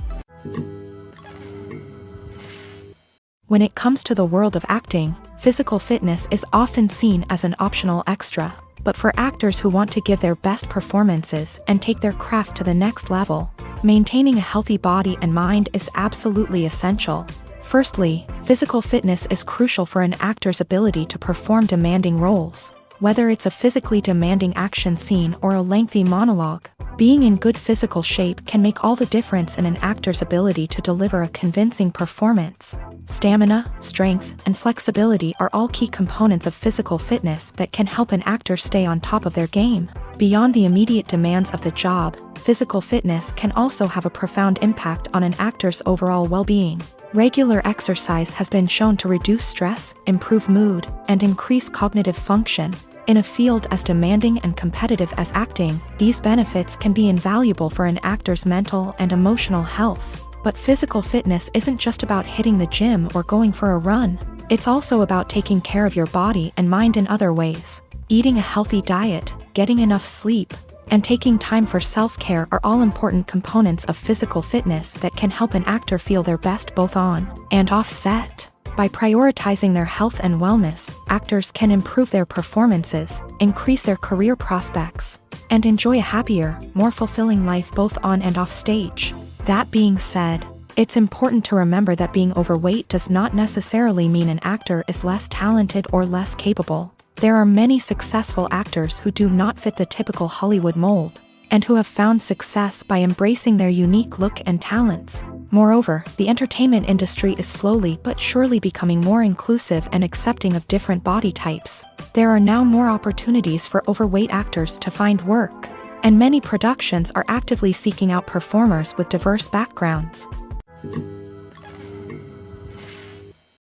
[SPEAKER 1] When it comes to the world of acting, physical fitness is often seen as an optional extra. But for actors who want to give their best performances and take their craft to the next level, maintaining a healthy body and mind is absolutely essential. Firstly, physical fitness is crucial for an actor's ability to perform demanding roles. Whether it's a physically demanding action scene or a lengthy monologue, being in good physical shape can make all the difference in an actor's ability to deliver a convincing performance. Stamina, strength, and flexibility are all key components of physical fitness that can help an actor stay on top of their game. Beyond the immediate demands of the job, physical fitness can also have a profound impact on an actor's overall well-being. Regular exercise has been shown to reduce stress, improve mood, and increase cognitive function. In a field as demanding and competitive as acting, these benefits can be invaluable for an actor's mental and emotional health. But physical fitness isn't just about hitting the gym or going for a run. It's also about taking care of your body and mind in other ways. Eating a healthy diet, getting enough sleep, and taking time for self-care are all important components of physical fitness that can help an actor feel their best both on and off set. By prioritizing their health and wellness, actors can improve their performances, increase their career prospects, and enjoy a happier, more fulfilling life both on and off stage. That being said, it's important to remember that being overweight does not necessarily mean an actor is less talented or less capable. There are many successful actors who do not fit the typical Hollywood mold, and who have found success by embracing their unique look and talents. Moreover, the entertainment industry is slowly but surely becoming more inclusive and accepting of different body types. There are now more opportunities for overweight actors to find work, and many productions are actively seeking out performers with diverse backgrounds.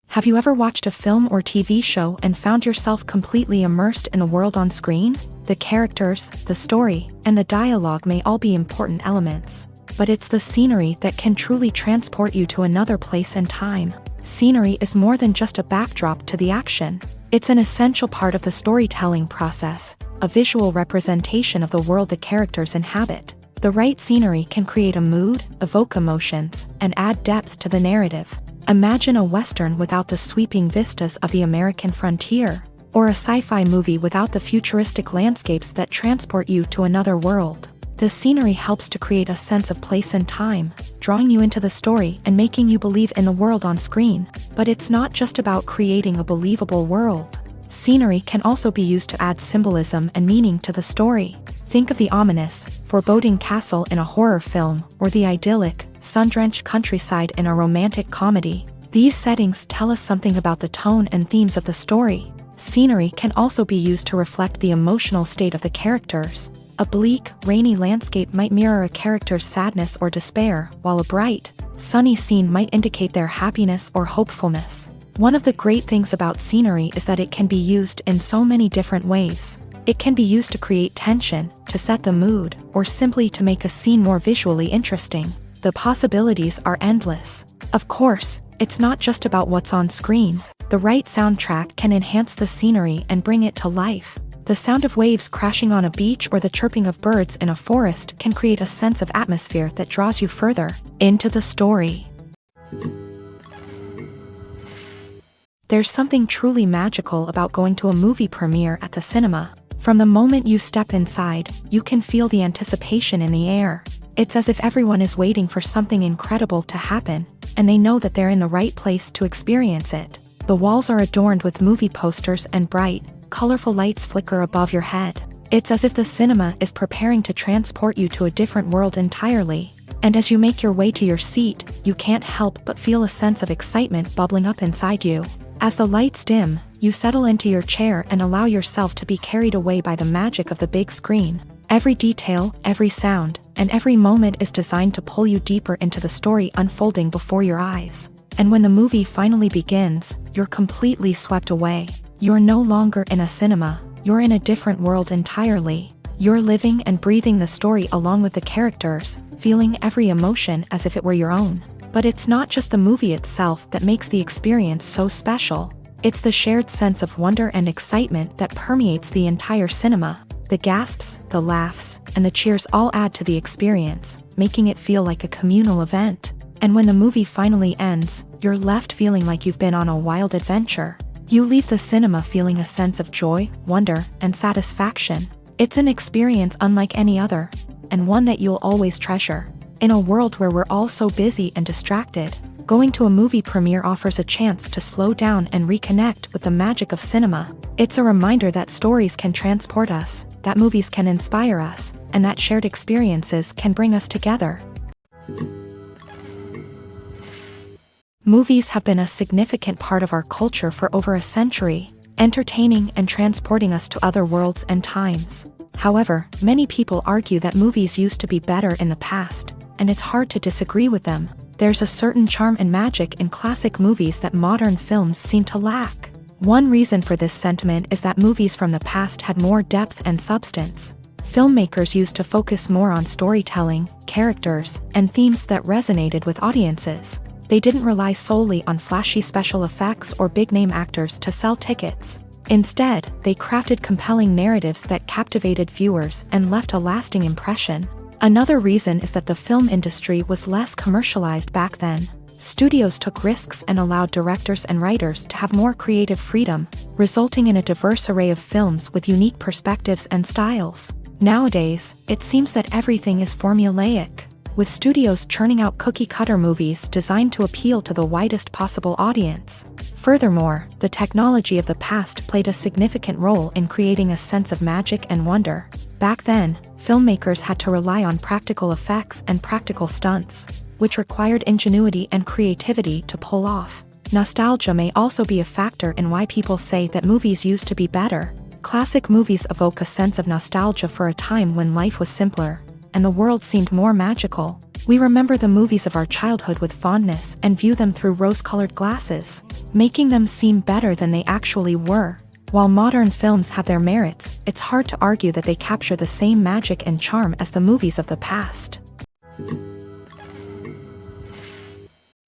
[SPEAKER 1] Have you ever watched a film or TV show and found yourself completely immersed in the world on screen? The characters, the story, and the dialogue may all be important elements, but it's the scenery that can truly transport you to another place and time. Scenery is more than just a backdrop to the action. It's an essential part of the storytelling process, a visual representation of the world the characters inhabit. The right scenery can create a mood, evoke emotions, and add depth to the narrative. Imagine a Western without the sweeping vistas of the American frontier, or a sci-fi movie without the futuristic landscapes that transport you to another world. The scenery helps to create a sense of place and time, drawing you into the story and making you believe in the world on screen. But it's not just about creating a believable world. Scenery can also be used to add symbolism and meaning to the story. Think of the ominous, foreboding castle in a horror film, or the idyllic, sun-drenched countryside in a romantic comedy. These settings tell us something about the tone and themes of the story. Scenery can also be used to reflect the emotional state of the characters. A bleak, rainy landscape might mirror a character's sadness or despair, while a bright, sunny scene might indicate their happiness or hopefulness. One of the great things about scenery is that it can be used in so many different ways. It can be used to create tension, to set the mood, or simply to make a scene more visually interesting. The possibilities are endless. Of course, it's not just about what's on screen. The right soundtrack can enhance the scenery and bring it to life. The sound of waves crashing on a beach or the chirping of birds in a forest can create a sense of atmosphere that draws you further into the story. There's something truly magical about going to a movie premiere at the cinema. From the moment you step inside, you can feel the anticipation in the air. It's as if everyone is waiting for something incredible to happen, and they know that they're in the right place to experience it. The walls are adorned with movie posters and bright, colorful lights flicker above your head. It's as if the cinema is preparing to transport you to a different world entirely. And as you make your way to your seat, you can't help but feel a sense of excitement bubbling up inside you. As the lights dim, you settle into your chair and allow yourself to be carried away by the magic of the big screen. Every detail, every sound, and every moment is designed to pull you deeper into the story unfolding before your eyes. And when the movie finally begins, you're completely swept away. You're no longer in a cinema, you're in a different world entirely. You're living and breathing the story along with the characters, feeling every emotion as if it were your own. But it's not just the movie itself that makes the experience so special. It's the shared sense of wonder and excitement that permeates the entire cinema. The gasps, the laughs, and the cheers all add to the experience, making it feel like a communal event. And when the movie finally ends, you're left feeling like you've been on a wild adventure. You leave the cinema feeling a sense of joy, wonder, and satisfaction. It's an experience unlike any other, and one that you'll always treasure. In a world where we're all so busy and distracted, going to a movie premiere offers a chance to slow down and reconnect with the magic of cinema. It's a reminder that stories can transport us, that movies can inspire us, and that shared experiences can bring us together. Movies have been a significant part of our culture for over a century, entertaining and transporting us to other worlds and times. However, many people argue that movies used to be better in the past, and it's hard to disagree with them. There's a certain charm and magic in classic movies that modern films seem to lack. One reason for this sentiment is that movies from the past had more depth and substance. Filmmakers used to focus more on storytelling, characters, and themes that resonated with audiences. They didn't rely solely on flashy special effects or big-name actors to sell tickets. Instead, they crafted compelling narratives that captivated viewers and left a lasting impression. Another reason is that the film industry was less commercialized back then. Studios took risks and allowed directors and writers to have more creative freedom, resulting in a diverse array of films with unique perspectives and styles. Nowadays, it seems that everything is formulaic, with studios churning out cookie-cutter movies designed to appeal to the widest possible audience. Furthermore, the technology of the past played a significant role in creating a sense of magic and wonder. Back then, filmmakers had to rely on practical effects and practical stunts, which required ingenuity and creativity to pull off. Nostalgia may also be a factor in why people say that movies used to be better. Classic movies evoke a sense of nostalgia for a time when life was simpler, and the world seemed more magical. We remember the movies of our childhood with fondness and view them through rose-colored glasses, making them seem better than they actually were. While modern films have their merits, it's hard to argue that they capture the same magic and charm as the movies of the past.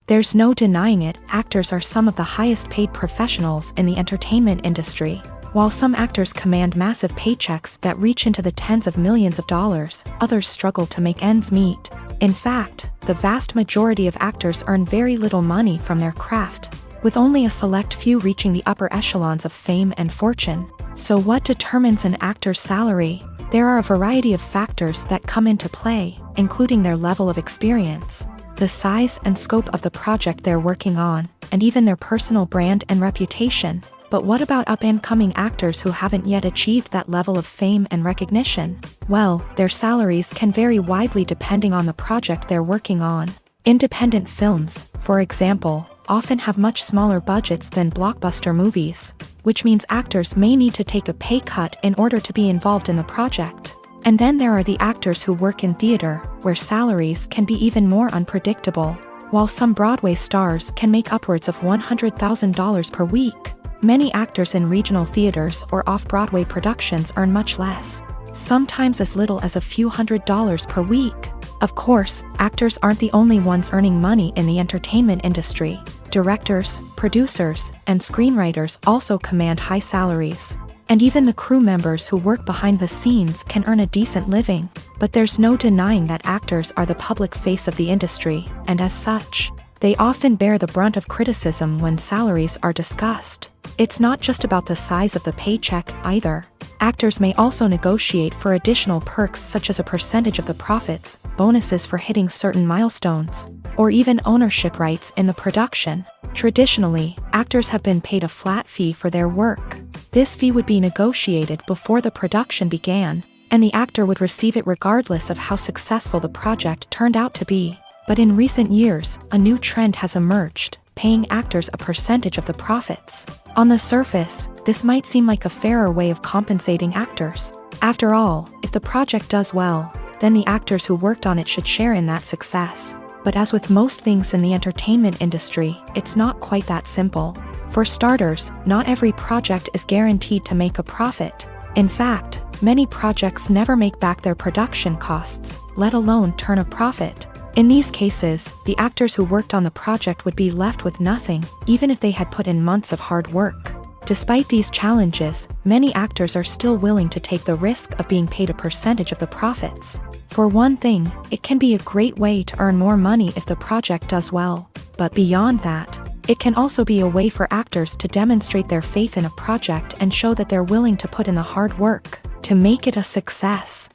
[SPEAKER 1] There's no denying it, actors are some of the highest-paid professionals in the entertainment industry. While some actors command massive paychecks that reach into the tens of millions of dollars, others struggle to make ends meet. In fact, the vast majority of actors earn very little money from their craft, with only a select few reaching the upper echelons of fame and fortune. So what determines an actor's salary? There are a variety of factors that come into play, including their level of experience, the size and scope of the project they're working on, and even their personal brand and reputation. But what about up-and-coming actors who haven't yet achieved that level of fame and recognition? Well, their salaries can vary widely depending on the project they're working on. Independent films, for example, often have much smaller budgets than blockbuster movies, which means actors may need to take a pay cut in order to be involved in the project. And then there are the actors who work in theater, where salaries can be even more unpredictable. While some Broadway stars can make upwards of $100,000 per week, many actors in regional theaters or off-Broadway productions earn much less, sometimes as little as a few $100s per week. Of course, actors aren't the only ones earning money in the entertainment industry. Directors, producers, and screenwriters also command high salaries. And even the crew members who work behind the scenes can earn a decent living. But there's no denying that actors are the public face of the industry, and as such, they often bear the brunt of criticism when salaries are discussed. It's not just about the size of the paycheck, either. Actors may also negotiate for additional perks such as a percentage of the profits, bonuses for hitting certain milestones, or even ownership rights in the production. Traditionally, actors have been paid a flat fee for their work. This fee would be negotiated before the production began, and the actor would receive it regardless of how successful the project turned out to be. But in recent years, a new trend has emerged, paying actors a percentage of the profits. On the surface, this might seem like a fairer way of compensating actors. After all, if the project does well, then the actors who worked on it should share in that success. But as with most things in the entertainment industry, it's not quite that simple. For starters, not every project is guaranteed to make a profit. In fact, many projects never make back their production costs, let alone turn a profit. In these cases, the actors who worked on the project would be left with nothing, even if they had put in months of hard work. Despite these challenges, many actors are still willing to take the risk of being paid a percentage of the profits. For one thing, it can be a great way to earn more money if the project does well. But beyond that, it can also be a way for actors to demonstrate their faith in a project and show that they're willing to put in the hard work to make it a success.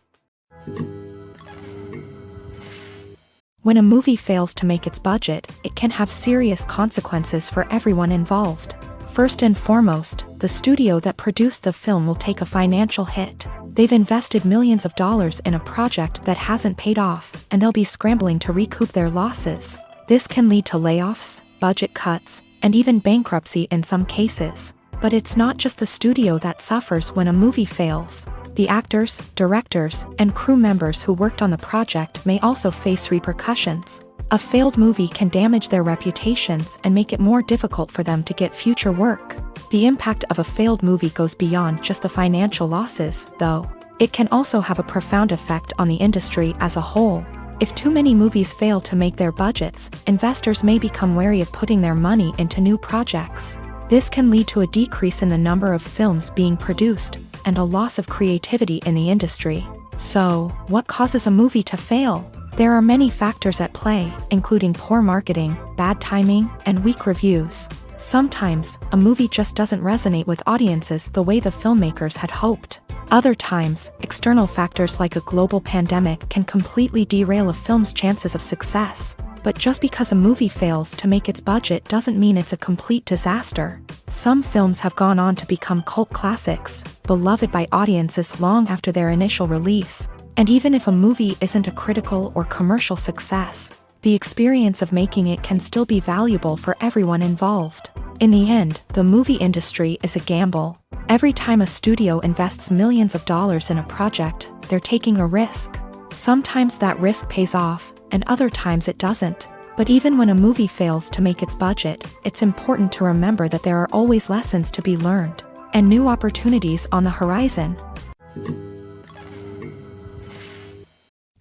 [SPEAKER 1] When a movie fails to make its budget, it can have serious consequences for everyone involved. First and foremost, the studio that produced the film will take a financial hit. They've invested millions of dollars in a project that hasn't paid off, and they'll be scrambling to recoup their losses. This can lead to layoffs, budget cuts, and even bankruptcy in some cases. But it's not just the studio that suffers when a movie fails. The actors, directors, and crew members who worked on the project may also face repercussions. A failed movie can damage their reputations and make it more difficult for them to get future work. The impact of a failed movie goes beyond just the financial losses, though. It can also have a profound effect on the industry as a whole. If too many movies fail to make their budgets, investors may become wary of putting their money into new projects. This can lead to a decrease in the number of films being produced, and a loss of creativity in the industry. So, what causes a movie to fail? There are many factors at play, including poor marketing, bad timing, and weak reviews. Sometimes, a movie just doesn't resonate with audiences the way the filmmakers had hoped. Other times, external factors like a global pandemic can completely derail a film's chances of success. But just because a movie fails to make its budget doesn't mean it's a complete disaster. Some films have gone on to become cult classics, beloved by audiences long after their initial release. And even if a movie isn't a critical or commercial success, the experience of making it can still be valuable for everyone involved. In the end, the movie industry is a gamble. Every time a studio invests millions of dollars in a project, they're taking a risk. Sometimes that risk pays off, and other times it doesn't. But even when a movie fails to make its budget, it's important to remember that there are always lessons to be learned, and new opportunities on the horizon.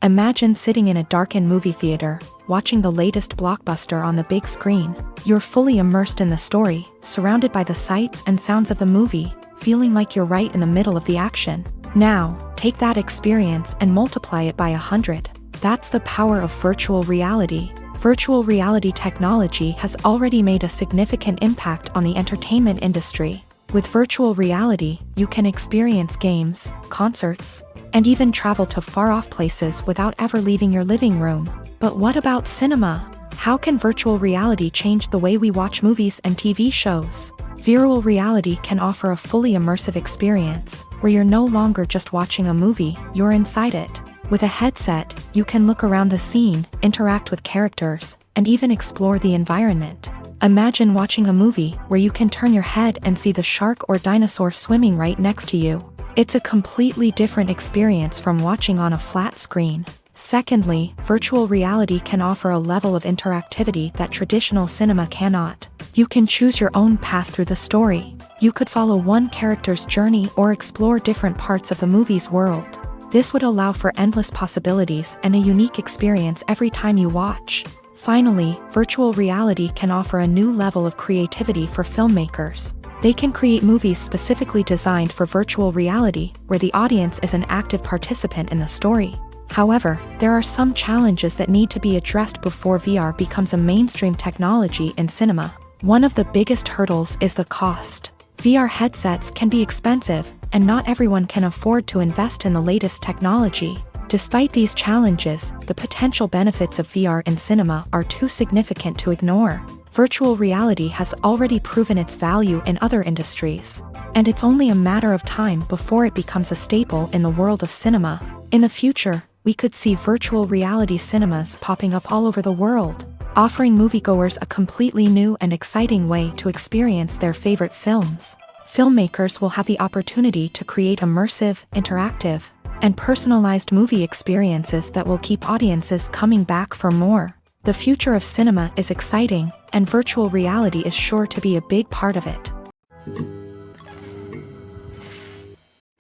[SPEAKER 1] Imagine sitting in a darkened movie theater, watching the latest blockbuster on the big screen. You're fully immersed in the story, surrounded by the sights and sounds of the movie, feeling like you're right in the middle of the action. Now, take that experience and multiply it by 100. That's the power of virtual reality. Virtual reality technology has already made a significant impact on the entertainment industry. With virtual reality, you can experience games, concerts, and even travel to far-off places without ever leaving your living room. But what about cinema? How can virtual reality change the way we watch movies and TV shows? Virtual reality can offer a fully immersive experience, where you're no longer just watching a movie, you're inside it. With a headset, you can look around the scene, interact with characters, and even explore the environment. Imagine watching a movie where you can turn your head and see the shark or dinosaur swimming right next to you. It's a completely different experience from watching on a flat screen. Secondly, virtual reality can offer a level of interactivity that traditional cinema cannot. You can choose your own path through the story. You could follow one character's journey or explore different parts of the movie's world. This would allow for endless possibilities and a unique experience every time you watch. Finally, virtual reality can offer a new level of creativity for filmmakers. They can create movies specifically designed for virtual reality, where the audience is an active participant in the story. However, there are some challenges that need to be addressed before VR becomes a mainstream technology in cinema. One of the biggest hurdles is the cost. VR headsets can be expensive, and not everyone can afford to invest in the latest technology. Despite these challenges, the potential benefits of VR in cinema are too significant to ignore. Virtual reality has already proven its value in other industries, and it's only a matter of time before it becomes a staple in the world of cinema. In the future, we could see virtual reality cinemas popping up all over the world, offering moviegoers a completely new and exciting way to experience their favorite films. Filmmakers will have the opportunity to create immersive, interactive, and personalized movie experiences that will keep audiences coming back for more. The future of cinema is exciting, and virtual reality is sure to be a big part of it.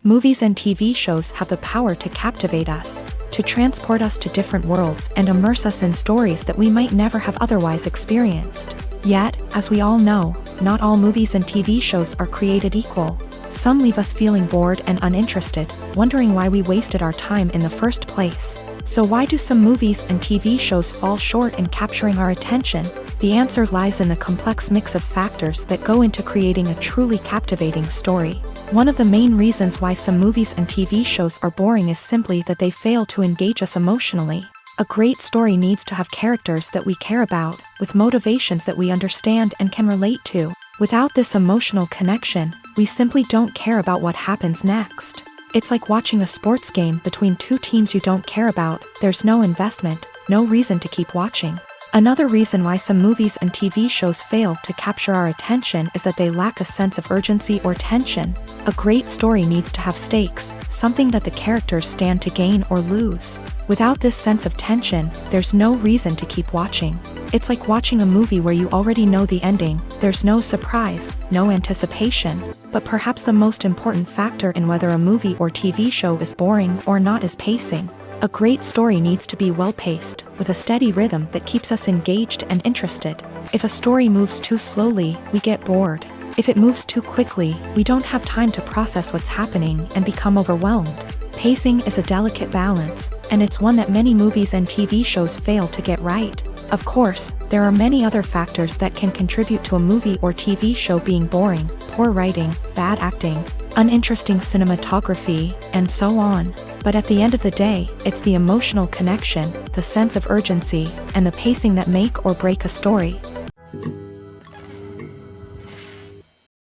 [SPEAKER 1] Movies and TV shows have the power to captivate us, to transport us to different worlds and immerse us in stories that we might never have otherwise experienced. Yet, as we all know, not all movies and TV shows are created equal. Some leave us feeling bored and uninterested, wondering why we wasted our time in the first place. So why do some movies and TV shows fall short in capturing our attention? The answer lies in the complex mix of factors that go into creating a truly captivating story. One of the main reasons why some movies and TV shows are boring is simply that they fail to engage us emotionally. A great story needs to have characters that we care about, with motivations that we understand and can relate to. Without this emotional connection, we simply don't care about what happens next. It's like watching a sports game between two teams you don't care about. There's no investment, no reason to keep watching. Another reason why some movies and TV shows fail to capture our attention is that they lack a sense of urgency or tension. A great story needs to have stakes, something that the characters stand to gain or lose. Without this sense of tension, there's no reason to keep watching. It's like watching a movie where you already know the ending. There's no surprise, no anticipation. But perhaps the most important factor in whether a movie or TV show is boring or not is pacing. A great story needs to be well-paced, with a steady rhythm that keeps us engaged and interested. If a story moves too slowly, we get bored. If it moves too quickly, we don't have time to process what's happening and become overwhelmed. Pacing is a delicate balance, and it's one that many movies and TV shows fail to get right. Of course, there are many other factors that can contribute to a movie or TV show being boring: poor writing, bad acting, uninteresting cinematography, and so on. But at the end of the day, it's the emotional connection, the sense of urgency, and the pacing that make or break a story.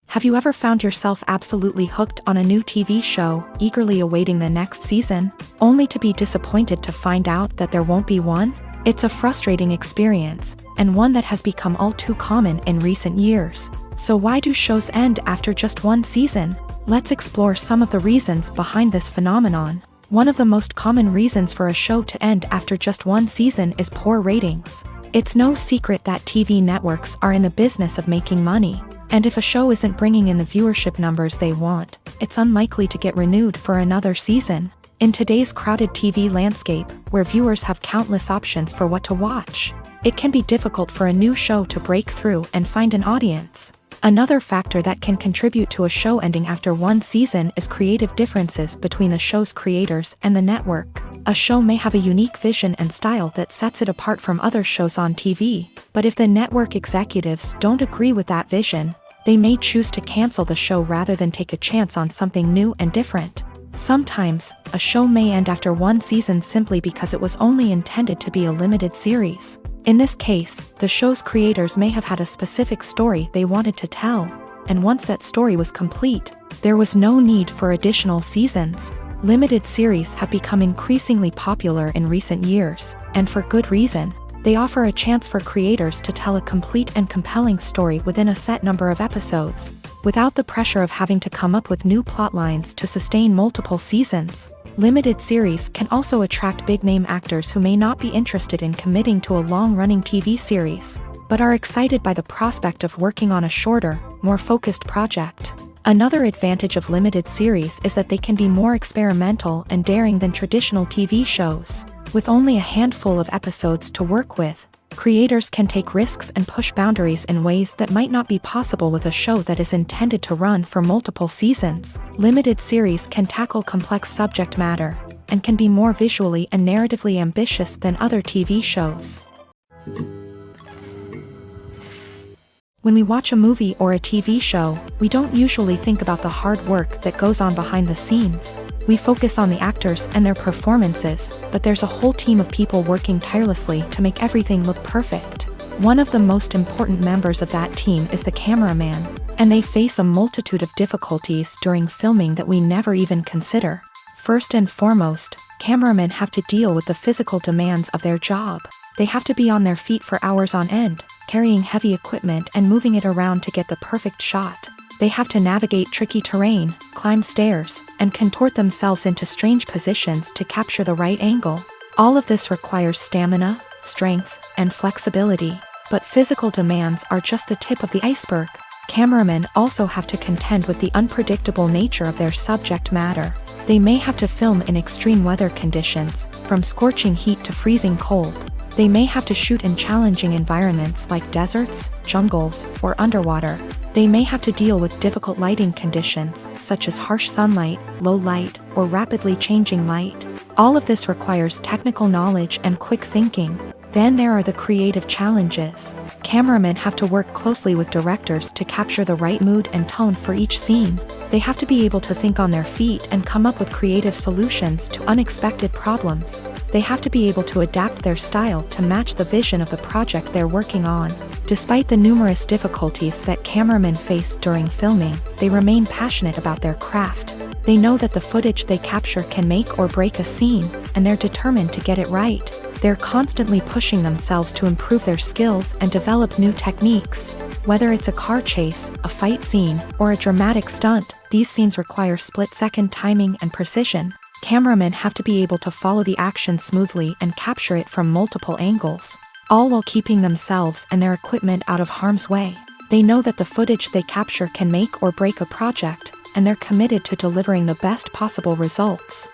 [SPEAKER 1] Have you ever found yourself absolutely hooked on a new TV show, eagerly awaiting the next season, only to be disappointed to find out that there won't be one? It's a frustrating experience, and one that has become all too common in recent years. So why do shows end after just one season? Let's explore some of the reasons behind this phenomenon. One of the most common reasons for a show to end after just one season is poor ratings. It's no secret that TV networks are in the business of making money, and if a show isn't bringing in the viewership numbers they want, it's unlikely to get renewed for another season. In today's crowded TV landscape, where viewers have countless options for what to watch, it can be difficult for a new show to break through and find an audience. Another factor that can contribute to a show ending after one season is creative differences between the show's creators and the network. A show may have a unique vision and style that sets it apart from other shows on TV, but if the network executives don't agree with that vision, they may choose to cancel the show rather than take a chance on something new and different. Sometimes, a show may end after one season simply because it was only intended to be a limited series. In this case, the show's creators may have had a specific story they wanted to tell, and once that story was complete, there was no need for additional seasons. Limited series have become increasingly popular in recent years, and for good reason. They offer a chance for creators to tell a complete and compelling story within a set number of episodes, without the pressure of having to come up with new plotlines to sustain multiple seasons. Limited series can also attract big-name actors who may not be interested in committing to a long-running TV series, but are excited by the prospect of working on a shorter, more focused project. Another advantage of limited series is that they can be more experimental and daring than traditional TV shows. With only a handful of episodes to work with, creators can take risks and push boundaries in ways that might not be possible with a show that is intended to run for multiple seasons. Limited series can tackle complex subject matter, and can be more visually and narratively ambitious than other TV shows. When we watch a movie or a TV show, we don't usually think about the hard work that goes on behind the scenes. We focus on the actors and their performances, but there's a whole team of people working tirelessly to make everything look perfect. One of the most important members of that team is the cameraman, and they face a multitude of difficulties during filming that we never even consider. First and foremost, cameramen have to deal with the physical demands of their job. They have to be on their feet for hours on end, carrying heavy equipment and moving it around to get the perfect shot. They have to navigate tricky terrain, climb stairs, and contort themselves into strange positions to capture the right angle. All of this requires stamina, strength, and flexibility. But physical demands are just the tip of the iceberg. Cameramen also have to contend with the unpredictable nature of their subject matter. They may have to film in extreme weather conditions, from scorching heat to freezing cold. They may have to shoot in challenging environments like deserts, jungles, or underwater. They may have to deal with difficult lighting conditions, such as harsh sunlight, low light, or rapidly changing light. All of this requires technical knowledge and quick thinking. Then there are the creative challenges. Cameramen have to work closely with directors to capture the right mood and tone for each scene. They have to be able to think on their feet and come up with creative solutions to unexpected problems. They have to be able to adapt their style to match the vision of the project they're working on. Despite the numerous difficulties that cameramen face during filming, they remain passionate about their craft. They know that the footage they capture can make or break a scene, and they're determined to get it right. They're constantly pushing themselves to improve their skills and develop new techniques. Whether it's a car chase, a fight scene, or a dramatic stunt, these scenes require split-second timing and precision. Cameramen have to be able to follow the action smoothly and capture it from multiple angles, all while keeping themselves and their equipment out of harm's way. They know that the footage they capture can make or break a project, and they're committed to delivering the best possible results.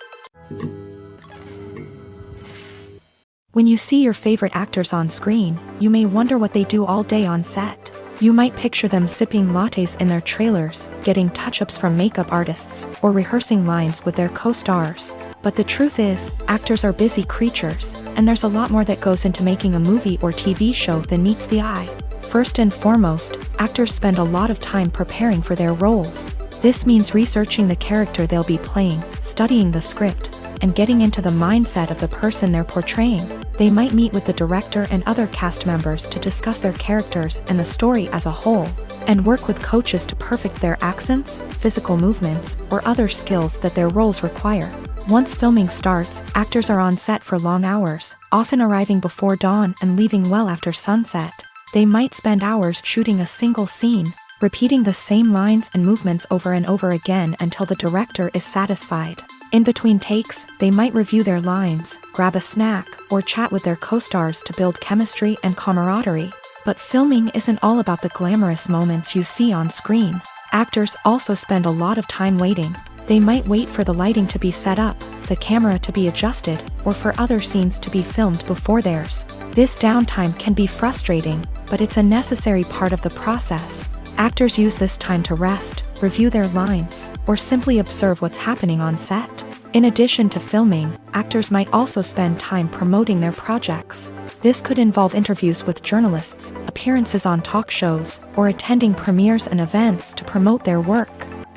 [SPEAKER 1] When you see your favorite actors on screen, you may wonder what they do all day on set. You might picture them sipping lattes in their trailers, getting touch-ups from makeup artists, or rehearsing lines with their co-stars. But the truth is, actors are busy creatures, and there's a lot more that goes into making a movie or TV show than meets the eye. First and foremost, actors spend a lot of time preparing for their roles. This means researching the character they'll be playing, studying the script, and getting into the mindset of the person they're portraying. They might meet with the director and other cast members to discuss their characters and the story as a whole, and work with coaches to perfect their accents, physical movements, or other skills that their roles require. Once filming starts, actors are on set for long hours, often arriving before dawn and leaving well after sunset. They might spend hours shooting a single scene, repeating the same lines and movements over and over again until the director is satisfied. In between takes, they might review their lines, grab a snack, or chat with their co-stars to build chemistry and camaraderie. But filming isn't all about the glamorous moments you see on screen. Actors also spend a lot of time waiting. They might wait for the lighting to be set up, the camera to be adjusted, or for other scenes to be filmed before theirs. This downtime can be frustrating, but it's a necessary part of the process. Actors use this time to rest, review their lines, or simply observe what's happening on set. In addition to filming, actors might also spend time promoting their projects. This could involve interviews with journalists, appearances on talk shows, or attending premieres and events to promote their work.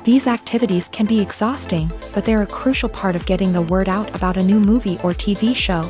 [SPEAKER 1] These activities can be exhausting, but they're a crucial part of getting the word out about a new movie or TV show.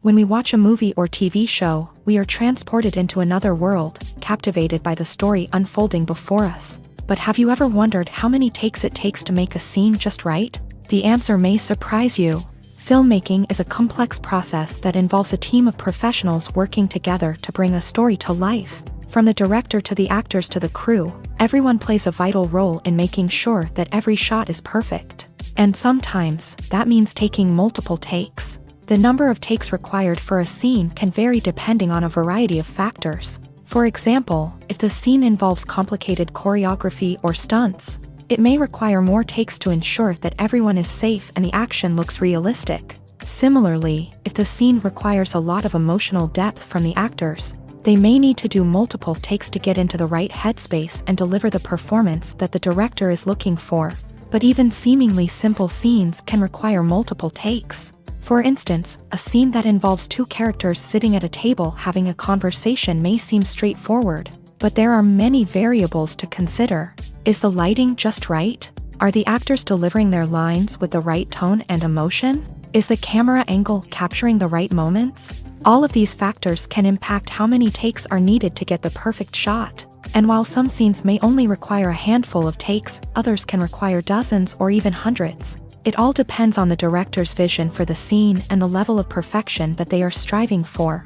[SPEAKER 1] When we watch a movie or TV show, we are transported into another world, captivated by the story unfolding before us. But have you ever wondered how many takes it takes to make a scene just right? The answer may surprise you. Filmmaking is a complex process that involves a team of professionals working together to bring a story to life. From the director to the actors to the crew, everyone plays a vital role in making sure that every shot is perfect. And sometimes, that means taking multiple takes. The number of takes required for a scene can vary depending on a variety of factors. For example, if the scene involves complicated choreography or stunts, it may require more takes to ensure that everyone is safe and the action looks realistic. Similarly, if the scene requires a lot of emotional depth from the actors, they may need to do multiple takes to get into the right headspace and deliver the performance that the director is looking for. But even seemingly simple scenes can require multiple takes. For instance, a scene that involves two characters sitting at a table having a conversation may seem straightforward, but there are many variables to consider. Is the lighting just right? Are the actors delivering their lines with the right tone and emotion? Is the camera angle capturing the right moments? All of these factors can impact how many takes are needed to get the perfect shot. And while some scenes may only require a handful of takes, others can require dozens or even hundreds. It all depends on the director's vision for the scene and the level of perfection that they are striving for.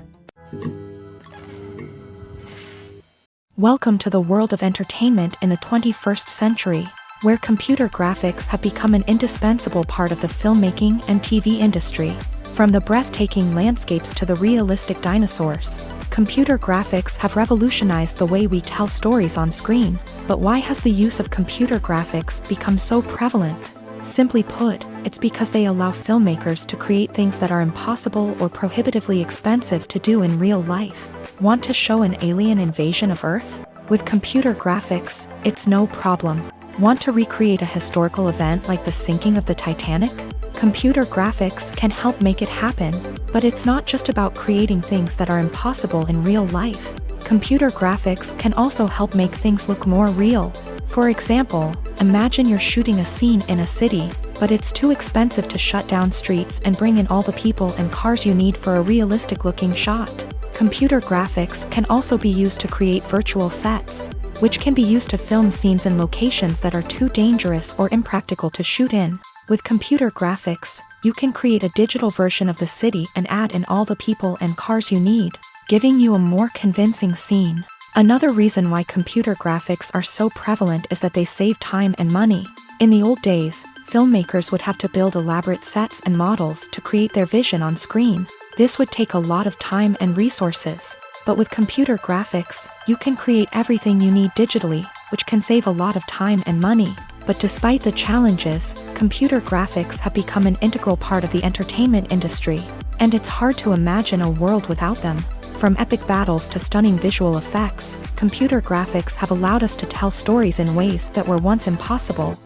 [SPEAKER 1] Welcome to the world of entertainment in the 21st century, where computer graphics have become an indispensable part of the filmmaking and TV industry. From the breathtaking landscapes to the realistic dinosaurs, computer graphics have revolutionized the way we tell stories on screen. But why has the use of computer graphics become so prevalent? Simply put, it's because they allow filmmakers to create things that are impossible or prohibitively expensive to do in real life. Want to show an alien invasion of Earth? With computer graphics, it's no problem. Want to recreate a historical event like the sinking of the Titanic? Computer graphics can help make it happen, but it's not just about creating things that are impossible in real life. Computer graphics can also help make things look more real. For example, imagine you're shooting a scene in a city, but it's too expensive to shut down streets and bring in all the people and cars you need for a realistic-looking shot. Computer graphics can also be used to create virtual sets, which can be used to film scenes in locations that are too dangerous or impractical to shoot in. With computer graphics, you can create a digital version of the city and add in all the people and cars you need, giving you a more convincing scene. Another reason why computer graphics are so prevalent is that they save time and money. In the old days, filmmakers would have to build elaborate sets and models to create their vision on screen. This would take a lot of time and resources. But with computer graphics, you can create everything you need digitally, which can save a lot of time and money. But despite the challenges, computer graphics have become an integral part of the entertainment industry, and it's hard to imagine a world without them. From epic battles to stunning visual effects, computer graphics have allowed us to tell stories in ways that were once impossible.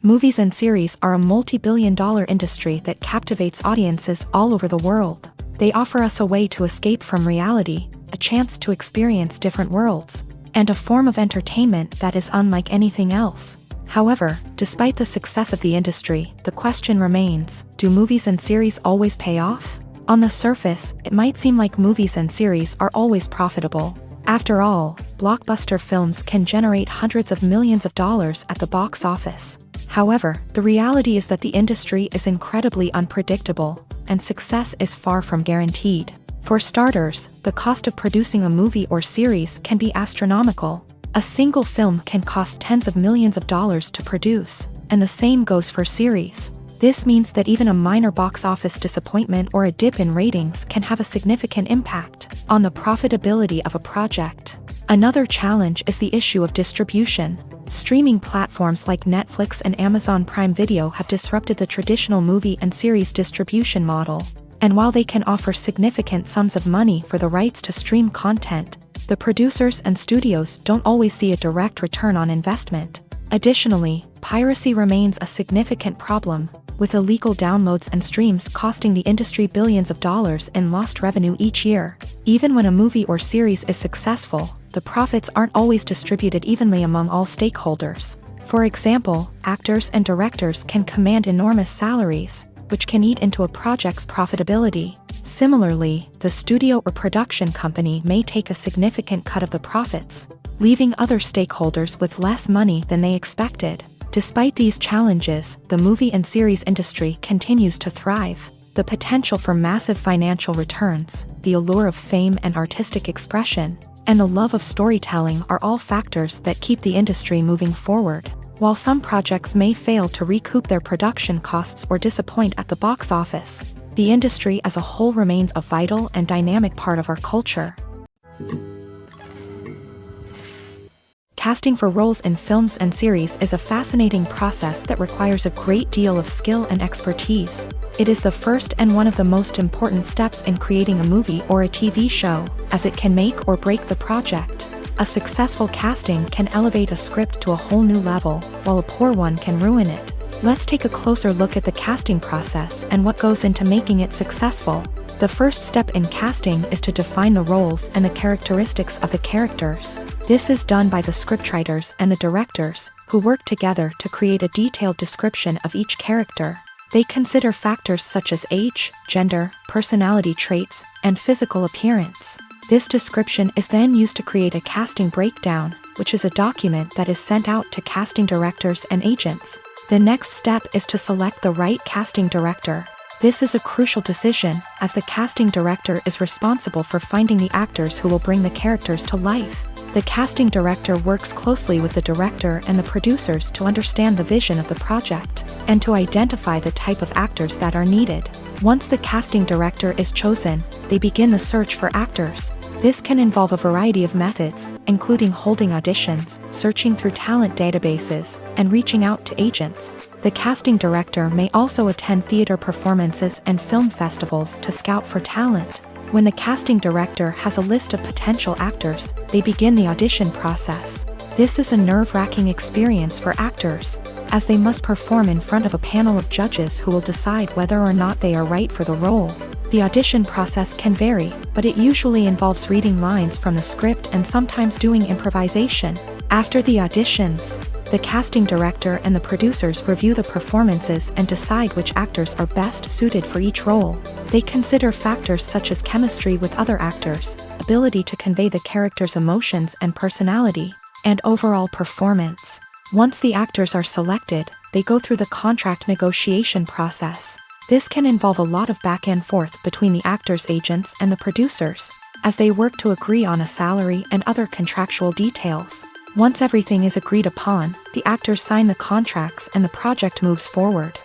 [SPEAKER 1] Movies and series are a multi-billion-dollar industry that captivates audiences all over the world. They offer us a way to escape from reality, a chance to experience different worlds, and a form of entertainment that is unlike anything else. However, despite the success of the industry, the question remains, do movies and series always pay off? On the surface, it might seem like movies and series are always profitable. After all, blockbuster films can generate hundreds of millions of dollars at the box office. However, the reality is that the industry is incredibly unpredictable, and success is far from guaranteed. For starters, the cost of producing a movie or series can be astronomical. A single film can cost tens of millions of dollars to produce, and the same goes for series. This means that even a minor box office disappointment or a dip in ratings can have a significant impact on the profitability of a project. Another challenge is the issue of distribution. Streaming platforms like Netflix and Amazon Prime Video have disrupted the traditional movie and series distribution model. And while they can offer significant sums of money for the rights to stream content, the producers and studios don't always see a direct return on investment. Additionally, piracy remains a significant problem, with illegal downloads and streams costing the industry billions of dollars in lost revenue each year. Even when a movie or series is successful, the profits aren't always distributed evenly among all stakeholders. For example, actors and directors can command enormous salaries, which can eat into a project's profitability. Similarly, the studio or production company may take a significant cut of the profits, leaving other stakeholders with less money than they expected. Despite these challenges, the movie and series industry continues to thrive. The potential for massive financial returns, the allure of fame and artistic expression, and the love of storytelling are all factors that keep the industry moving forward. While some projects may fail to recoup their production costs or disappoint at the box office, the industry as a whole remains a vital and dynamic part of our culture. Casting for roles in films and series is a fascinating process that requires a great deal of skill and expertise. It is the first and one of the most important steps in creating a movie or a TV show, as it can make or break the project. A successful casting can elevate a script to a whole new level, while a poor one can ruin it. Let's take a closer look at the casting process and what goes into making it successful. The first step in casting is to define the roles and the characteristics of the characters. This is done by the scriptwriters and the directors, who work together to create a detailed description of each character. They consider factors such as age, gender, personality traits, and physical appearance. This description is then used to create a casting breakdown, which is a document that is sent out to casting directors and agents. The next step is to select the right casting director. This is a crucial decision, as the casting director is responsible for finding the actors who will bring the characters to life. The casting director works closely with the director and the producers to understand the vision of the project, and to identify the type of actors that are needed. Once the casting director is chosen, they begin the search for actors. This can involve a variety of methods, including holding auditions, searching through talent databases, and reaching out to agents. The casting director may also attend theater performances and film festivals to scout for talent. When the casting director has a list of potential actors, they begin the audition process. This is a nerve-wracking experience for actors, as they must perform in front of a panel of judges who will decide whether or not they are right for the role. The audition process can vary, but it usually involves reading lines from the script and sometimes doing improvisation. After the auditions, the casting director and the producers review the performances and decide which actors are best suited for each role. They consider factors such as chemistry with other actors, ability to convey the character's emotions and personality, and overall performance. Once the actors are selected, they go through the contract negotiation process. This can involve a lot of back and forth between the actors' agents and the producers, as they work to agree on a salary and other contractual details. Once everything is agreed upon, the actors sign the contracts and the project moves forward.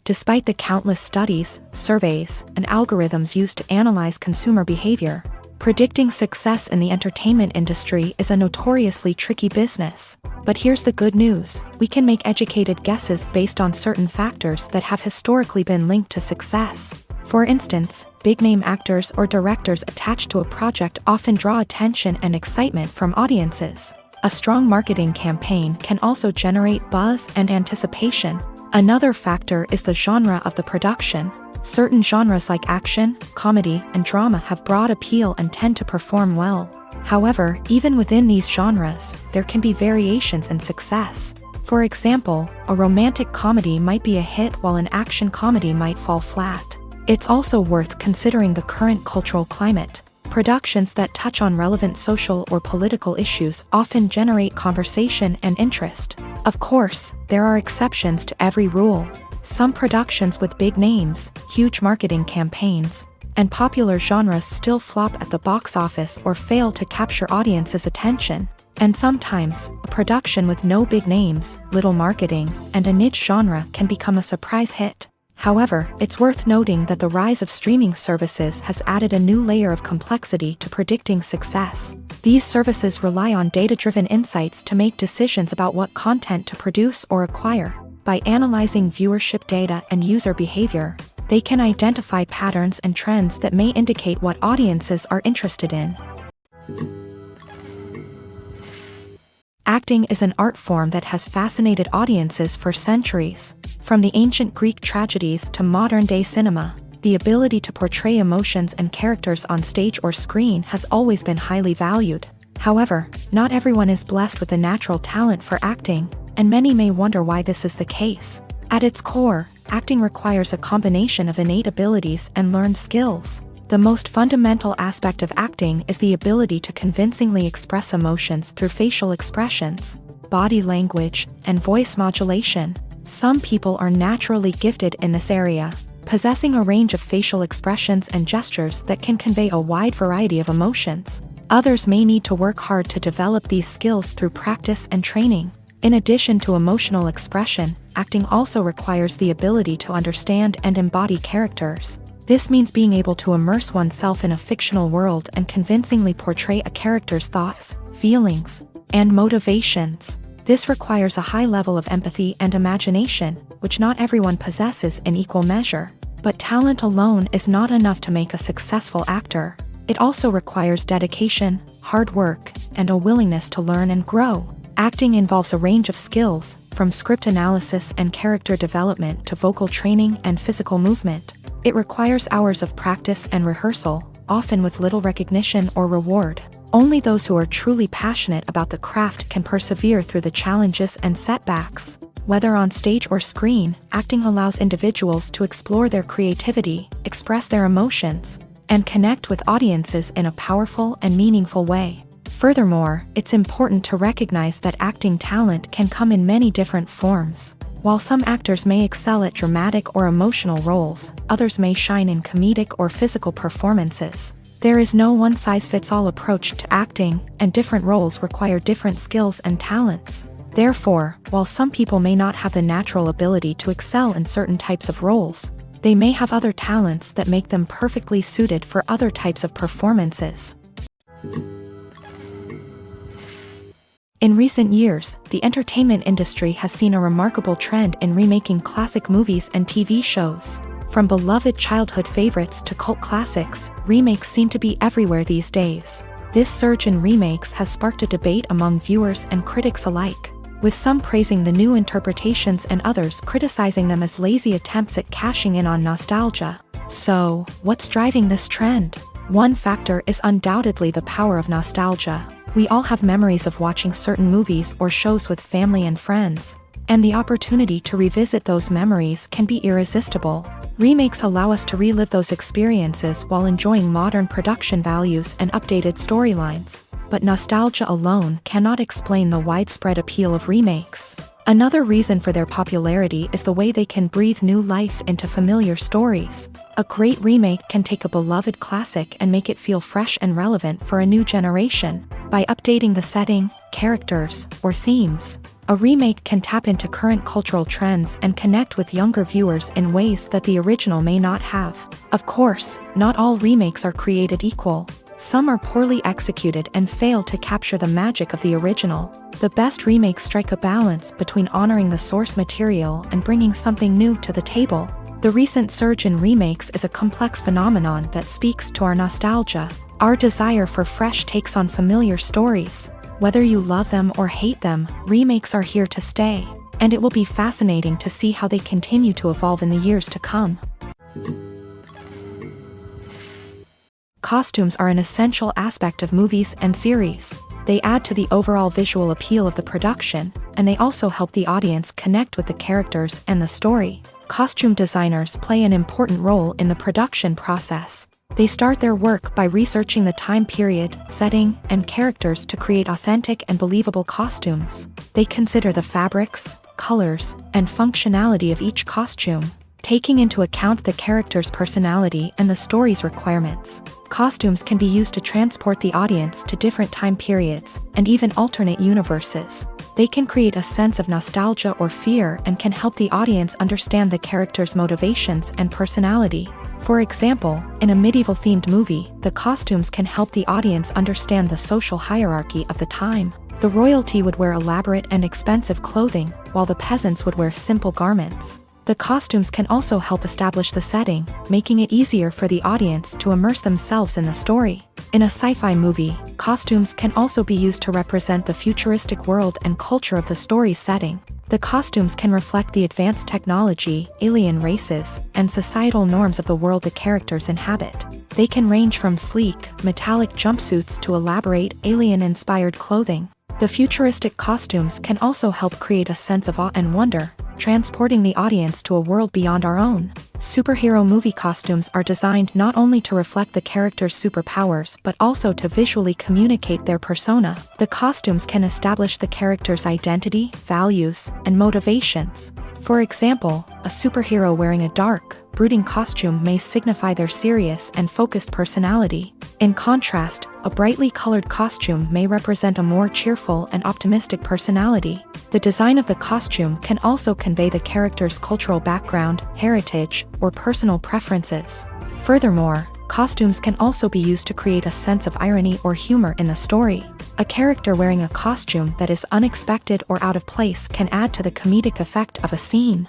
[SPEAKER 1] Despite the countless studies, surveys, and algorithms used to analyze consumer behavior, predicting success in the entertainment industry is a notoriously tricky business. But here's the good news: we can make educated guesses based on certain factors that have historically been linked to success. For instance, big-name actors or directors attached to a project often draw attention and excitement from audiences. A strong marketing campaign can also generate buzz and anticipation. Another factor is the genre of the production. Certain genres like action, comedy, and drama have broad appeal and tend to perform well. However, even within these genres, there can be variations in success. For example, a romantic comedy might be a hit while an action comedy might fall flat. It's also worth considering the current cultural climate. Productions that touch on relevant social or political issues often generate conversation and interest. Of course, there are exceptions to every rule. Some productions with big names, huge marketing campaigns, and popular genres still flop at the box office or fail to capture audiences' attention. And sometimes, a production with no big names, little marketing, and a niche genre can become a surprise hit. However, it's worth noting that the rise of streaming services has added a new layer of complexity to predicting success. These services rely on data-driven insights to make decisions about what content to produce or acquire. By analyzing viewership data and user behavior, they can identify patterns and trends that may indicate what audiences are interested in. Acting is an art form that has fascinated audiences for centuries. From the ancient Greek tragedies to modern-day cinema, the ability to portray emotions and characters on stage or screen has always been highly valued. However, not everyone is blessed with a natural talent for acting, and many may wonder why this is the case. At its core, acting requires a combination of innate abilities and learned skills. The most fundamental aspect of acting is the ability to convincingly express emotions through facial expressions, body language, and voice modulation. Some people are naturally gifted in this area, possessing a range of facial expressions and gestures that can convey a wide variety of emotions. Others may need to work hard to develop these skills through practice and training. In addition to emotional expression, acting also requires the ability to understand and embody characters. This means being able to immerse oneself in a fictional world and convincingly portray a character's thoughts, feelings, and motivations. This requires a high level of empathy and imagination, which not everyone possesses in equal measure. But talent alone is not enough to make a successful actor. It also requires dedication, hard work, and a willingness to learn and grow. Acting involves a range of skills, from script analysis and character development to vocal training and physical movement. It requires hours of practice and rehearsal, often with little recognition or reward. Only those who are truly passionate about the craft can persevere through the challenges and setbacks. Whether on stage or screen, acting allows individuals to explore their creativity, express their emotions, and connect with audiences in a powerful and meaningful way. Furthermore, it's important to recognize that acting talent can come in many different forms. While some actors may excel at dramatic or emotional roles, others may shine in comedic or physical performances. There is no one-size-fits-all approach to acting, and different roles require different skills and talents. Therefore, while some people may not have the natural ability to excel in certain types of roles, they may have other talents that make them perfectly suited for other types of performances. In recent years, the entertainment industry has seen a remarkable trend in remaking classic movies and TV shows. From beloved childhood favorites to cult classics, remakes seem to be everywhere these days. This surge in remakes has sparked a debate among viewers and critics alike, with some praising the new interpretations and others criticizing them as lazy attempts at cashing in on nostalgia. So, what's driving this trend? One factor is undoubtedly the power of nostalgia. We all have memories of watching certain movies or shows with family and friends, and the opportunity to revisit those memories can be irresistible. Remakes allow us to relive those experiences while enjoying modern production values and updated storylines. But nostalgia alone cannot explain the widespread appeal of remakes. Another reason for their popularity is the way they can breathe new life into familiar stories. A great remake can take a beloved classic and make it feel fresh and relevant for a new generation. By updating the setting, characters, or themes, a remake can tap into current cultural trends and connect with younger viewers in ways that the original may not have. Of course, not all remakes are created equal. Some are poorly executed and fail to capture the magic of the original. The best remakes strike a balance between honoring the source material and bringing something new to the table. The recent surge in remakes is a complex phenomenon that speaks to our nostalgia, our desire for fresh takes on familiar stories. Whether you love them or hate them, remakes are here to stay, and it will be fascinating to see how they continue to evolve in the years to come. Costumes are an essential aspect of movies and series. They add to the overall visual appeal of the production, and they also help the audience connect with the characters and the story. Costume designers play an important role in the production process. They start their work by researching the time period, setting, and characters to create authentic and believable costumes. They consider the fabrics, colors, and functionality of each costume, taking into account the character's personality and the story's requirements. Costumes can be used to transport the audience to different time periods, and even alternate universes. They can create a sense of nostalgia or fear and can help the audience understand the character's motivations and personality. For example, in a medieval-themed movie, the costumes can help the audience understand the social hierarchy of the time. The royalty would wear elaborate and expensive clothing, while the peasants would wear simple garments. The costumes can also help establish the setting, making it easier for the audience to immerse themselves in the story. In a sci-fi movie, costumes can also be used to represent the futuristic world and culture of the story's setting. The costumes can reflect the advanced technology, alien races, and societal norms of the world the characters inhabit. They can range from sleek, metallic jumpsuits to elaborate, alien-inspired clothing. The futuristic costumes can also help create a sense of awe and wonder, transporting the audience to a world beyond our own. Superhero movie costumes are designed not only to reflect the character's superpowers but also to visually communicate their persona. The costumes can establish the character's identity, values, and motivations. For example, a superhero wearing a dark, brooding costume may signify their serious and focused personality. In contrast, a brightly colored costume may represent a more cheerful and optimistic personality. The design of the costume can also convey the character's cultural background, heritage, or personal preferences. Furthermore, costumes can also be used to create a sense of irony or humor in the story. A character wearing a costume that is unexpected or out of place can add to the comedic effect of a scene.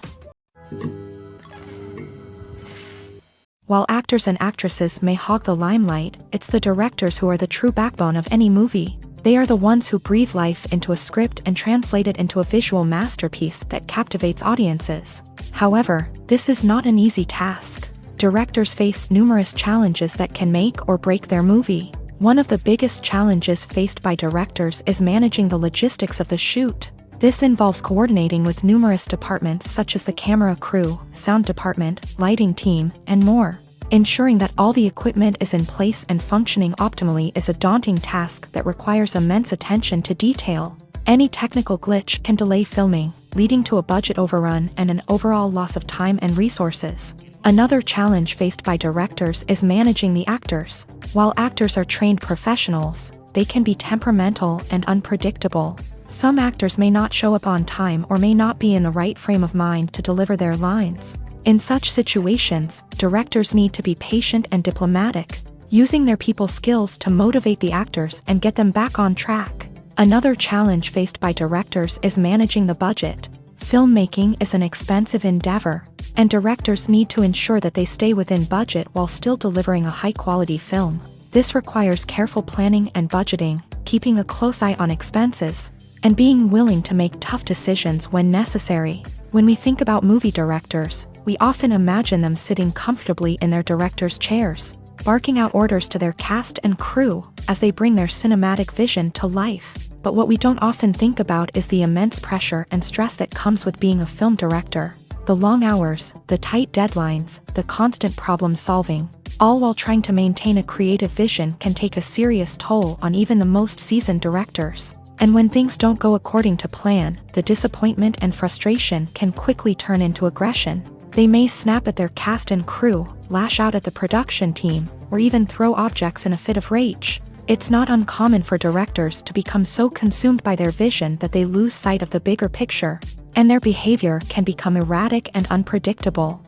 [SPEAKER 1] While actors and actresses may hog the limelight, it's the directors who are the true backbone of any movie. They are the ones who breathe life into a script and translate it into a visual masterpiece that captivates audiences. However, this is not an easy task. Directors face numerous challenges that can make or break their movie. One of the biggest challenges faced by directors is managing the logistics of the shoot. This involves coordinating with numerous departments such as the camera crew, sound department, lighting team, and more. Ensuring that all the equipment is in place and functioning optimally is a daunting task that requires immense attention to detail. Any technical glitch can delay filming, leading to a budget overrun and an overall loss of time and resources. Another challenge faced by directors is managing the actors. While actors are trained professionals, they can be temperamental and unpredictable. Some actors may not show up on time or may not be in the right frame of mind to deliver their lines. In such situations, directors need to be patient and diplomatic, using their people skills to motivate the actors and get them back on track. Another challenge faced by directors is managing the budget. Filmmaking is an expensive endeavor, and directors need to ensure that they stay within budget while still delivering a high-quality film. This requires careful planning and budgeting, keeping a close eye on expenses, and being willing to make tough decisions when necessary. When we think about movie directors, we often imagine them sitting comfortably in their director's chairs, barking out orders to their cast and crew as they bring their cinematic vision to life. But what we don't often think about is the immense pressure and stress that comes with being a film director. The long hours, the tight deadlines, the constant problem solving, all while trying to maintain a creative vision can take a serious toll on even the most seasoned directors. And when things don't go according to plan, the disappointment and frustration can quickly turn into aggression. They may snap at their cast and crew, lash out at the production team, or even throw objects in a fit of rage. It's not uncommon for directors to become so consumed by their vision that they lose sight of the bigger picture, and their behavior can become erratic and unpredictable.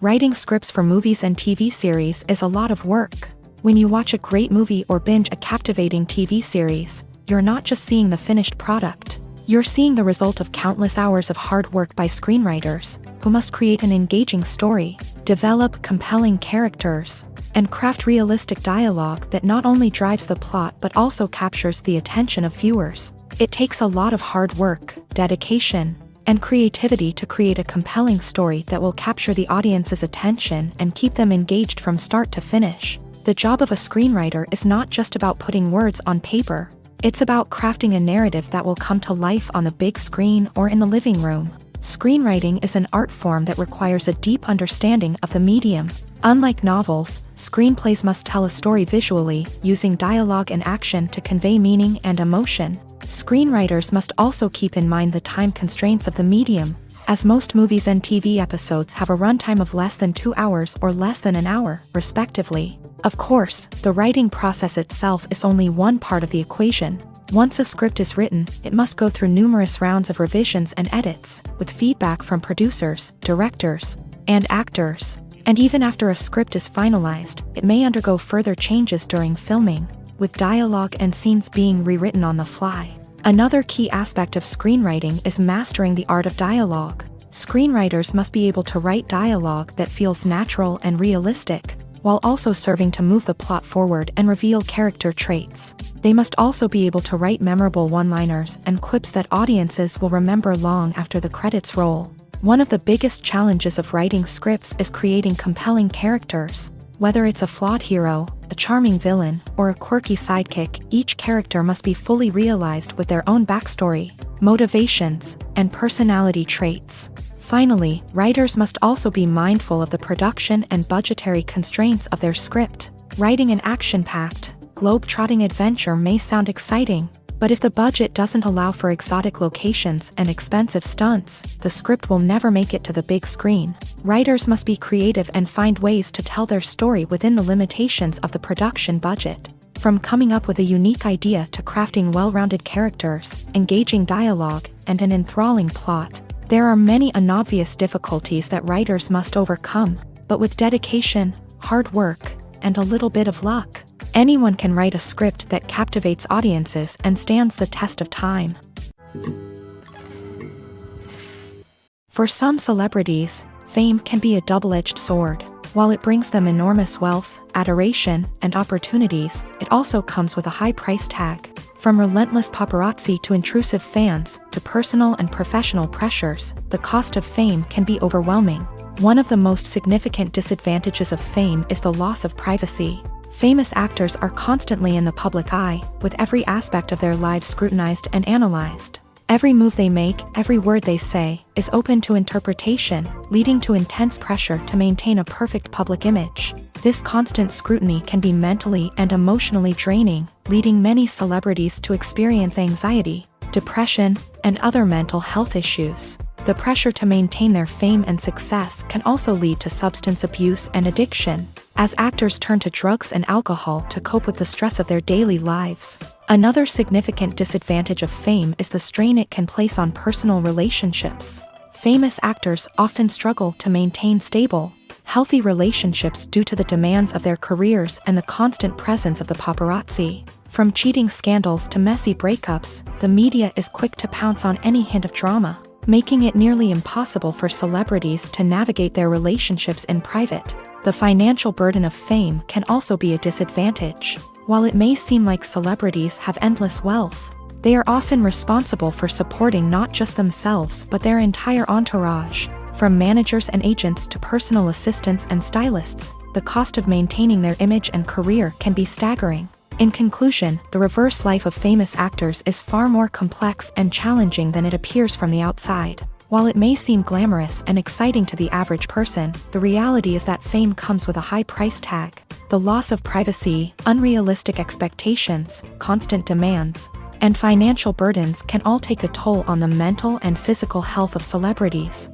[SPEAKER 1] Writing scripts for movies and TV series is a lot of work. When you watch a great movie or binge a captivating TV series, you're not just seeing the finished product. You're seeing the result of countless hours of hard work by screenwriters, who must create an engaging story, develop compelling characters, and craft realistic dialogue that not only drives the plot but also captures the attention of viewers. It takes a lot of hard work, dedication, and creativity to create a compelling story that will capture the audience's attention and keep them engaged from start to finish. The job of a screenwriter is not just about putting words on paper. It's about crafting a narrative that will come to life on the big screen or in the living room. Screenwriting is an art form that requires a deep understanding of the medium. Unlike novels, screenplays must tell a story visually, using dialogue and action to convey meaning and emotion. Screenwriters must also keep in mind the time constraints of the medium, as most movies and TV episodes have a runtime of less than 2 hours or less than an hour, respectively. Of course, the writing process itself is only one part of the equation. Once a script is written, it must go through numerous rounds of revisions and edits, with feedback from producers, directors, and actors. And even after a script is finalized, it may undergo further changes during filming, with dialogue and scenes being rewritten on the fly. Another key aspect of screenwriting is mastering the art of dialogue. Screenwriters must be able to write dialogue that feels natural and realistic, while also serving to move the plot forward and reveal character traits. They must also be able to write memorable one-liners and quips that audiences will remember long after the credits roll. One of the biggest challenges of writing scripts is creating compelling characters. Whether it's a flawed hero, a charming villain, or a quirky sidekick, each character must be fully realized with their own backstory, motivations, and personality traits. Finally, writers must also be mindful of the production and budgetary constraints of their script. Writing an action-packed, globe-trotting adventure may sound exciting, but if the budget doesn't allow for exotic locations and expensive stunts, the script will never make it to the big screen. Writers must be creative and find ways to tell their story within the limitations of the production budget. From coming up with a unique idea to crafting well-rounded characters, engaging dialogue, and an enthralling plot, there are many unobvious difficulties that writers must overcome, but with dedication, hard work, and a little bit of luck, anyone can write a script that captivates audiences and stands the test of time. For some celebrities, fame can be a double-edged sword. While it brings them enormous wealth, adoration, and opportunities, it also comes with a high price tag. From relentless paparazzi to intrusive fans, to personal and professional pressures, the cost of fame can be overwhelming. One of the most significant disadvantages of fame is the loss of privacy. Famous actors are constantly in the public eye, with every aspect of their lives scrutinized and analyzed. Every move they make, every word they say, is open to interpretation, leading to intense pressure to maintain a perfect public image. This constant scrutiny can be mentally and emotionally draining, leading many celebrities to experience anxiety, depression, and other mental health issues. The pressure to maintain their fame and success can also lead to substance abuse and addiction, as actors turn to drugs and alcohol to cope with the stress of their daily lives. Another significant disadvantage of fame is the strain it can place on personal relationships. Famous actors often struggle to maintain stable, healthy relationships due to the demands of their careers and the constant presence of the paparazzi. From cheating scandals to messy breakups, the media is quick to pounce on any hint of drama, making it nearly impossible for celebrities to navigate their relationships in private. The financial burden of fame can also be a disadvantage. While it may seem like celebrities have endless wealth, they are often responsible for supporting not just themselves but their entire entourage. From managers and agents to personal assistants and stylists, the cost of maintaining their image and career can be staggering. In conclusion, the reverse life of famous actors is far more complex and challenging than it appears from the outside. While it may seem glamorous and exciting to the average person, the reality is that fame comes with a high price tag. The loss of privacy, unrealistic expectations, constant demands, and financial burdens can all take a toll on the mental and physical health of celebrities.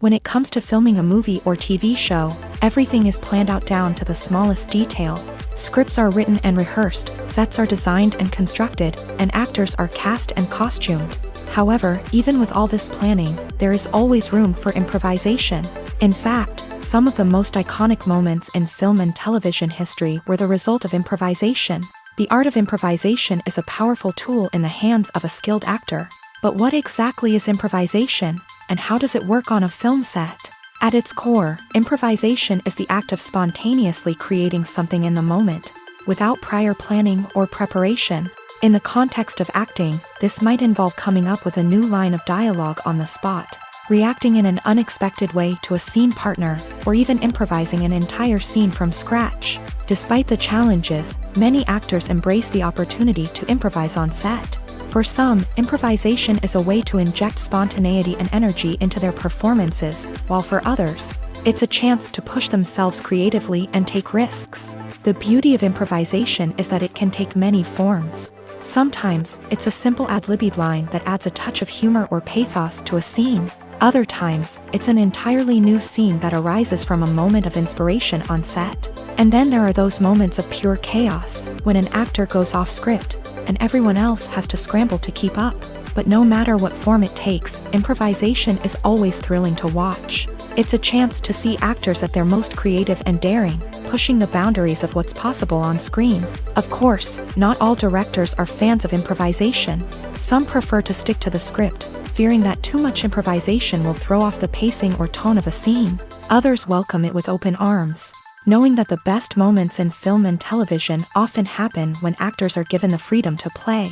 [SPEAKER 1] When it comes to filming a movie or TV show, everything is planned out down to the smallest detail. Scripts are written and rehearsed, sets are designed and constructed, and actors are cast and costumed. However, even with all this planning, there is always room for improvisation. In fact, some of the most iconic moments in film and television history were the result of improvisation. The art of improvisation is a powerful tool in the hands of a skilled actor. But what exactly is improvisation, and how does it work on a film set? At its core, improvisation is the act of spontaneously creating something in the moment, without prior planning or preparation. In the context of acting, this might involve coming up with a new line of dialogue on the spot, reacting in an unexpected way to a scene partner, or even improvising an entire scene from scratch. Despite the challenges, many actors embrace the opportunity to improvise on set. For some, improvisation is a way to inject spontaneity and energy into their performances, while for others, it's a chance to push themselves creatively and take risks. The beauty of improvisation is that it can take many forms. Sometimes, it's a simple ad-libbed line that adds a touch of humor or pathos to a scene. Other times, it's an entirely new scene that arises from a moment of inspiration on set. And then there are those moments of pure chaos, when an actor goes off script, and everyone else has to scramble to keep up. But no matter what form it takes, improvisation is always thrilling to watch. It's a chance to see actors at their most creative and daring, pushing the boundaries of what's possible on screen. Of course, not all directors are fans of improvisation. Some prefer to stick to the script, fearing that too much improvisation will throw off the pacing or tone of a scene. Others welcome it with open arms, knowing that the best moments in film and television often happen when actors are given the freedom to play.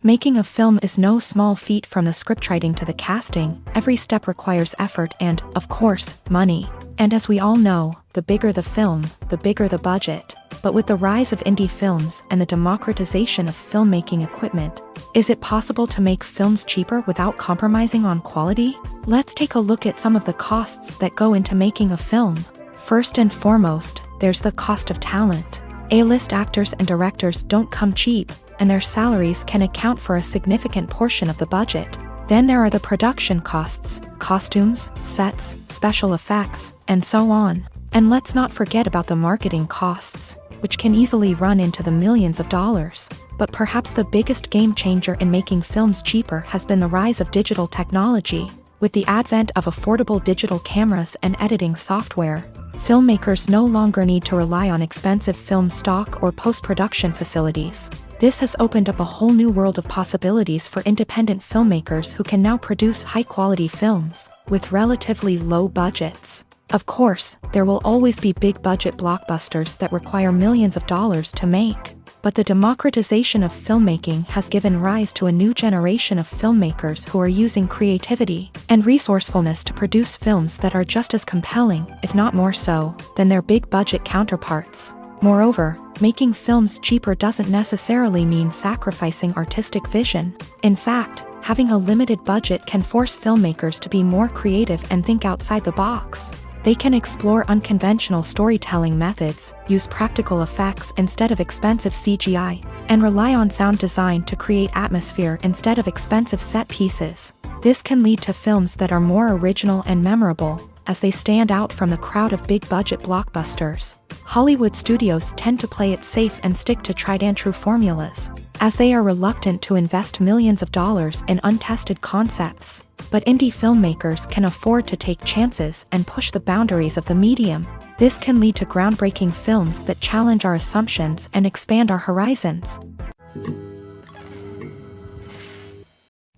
[SPEAKER 1] Making a film is no small feat. From the scriptwriting to the casting, every step requires effort and, of course, money. And as we all know, the bigger the film, the bigger the budget. But with the rise of indie films and the democratization of filmmaking equipment, is it possible to make films cheaper without compromising on quality? Let's take a look at some of the costs that go into making a film. First and foremost, there's the cost of talent. A-list actors and directors don't come cheap, and their salaries can account for a significant portion of the budget. Then there are the production costs, costumes, sets, special effects, and so on. And let's not forget about the marketing costs, which can easily run into the millions of dollars. But perhaps the biggest game changer in making films cheaper has been the rise of digital technology. With the advent of affordable digital cameras and editing software, filmmakers no longer need to rely on expensive film stock or post-production facilities. This has opened up a whole new world of possibilities for independent filmmakers who can now produce high-quality films with relatively low budgets. Of course, there will always be big-budget blockbusters that require millions of dollars to make. But the democratization of filmmaking has given rise to a new generation of filmmakers who are using creativity and resourcefulness to produce films that are just as compelling, if not more so, than their big-budget counterparts. Moreover, making films cheaper doesn't necessarily mean sacrificing artistic vision. In fact, having a limited budget can force filmmakers to be more creative and think outside the box. They can explore unconventional storytelling methods, use practical effects instead of expensive CGI, and rely on sound design to create atmosphere instead of expensive set pieces. This can lead to films that are more original and memorable, as they stand out from the crowd of big-budget blockbusters. Hollywood studios tend to play it safe and stick to tried-and-true formulas, as they are reluctant to invest millions of dollars in untested concepts. But indie filmmakers can afford to take chances and push the boundaries of the medium. This can lead to groundbreaking films that challenge our assumptions and expand our horizons.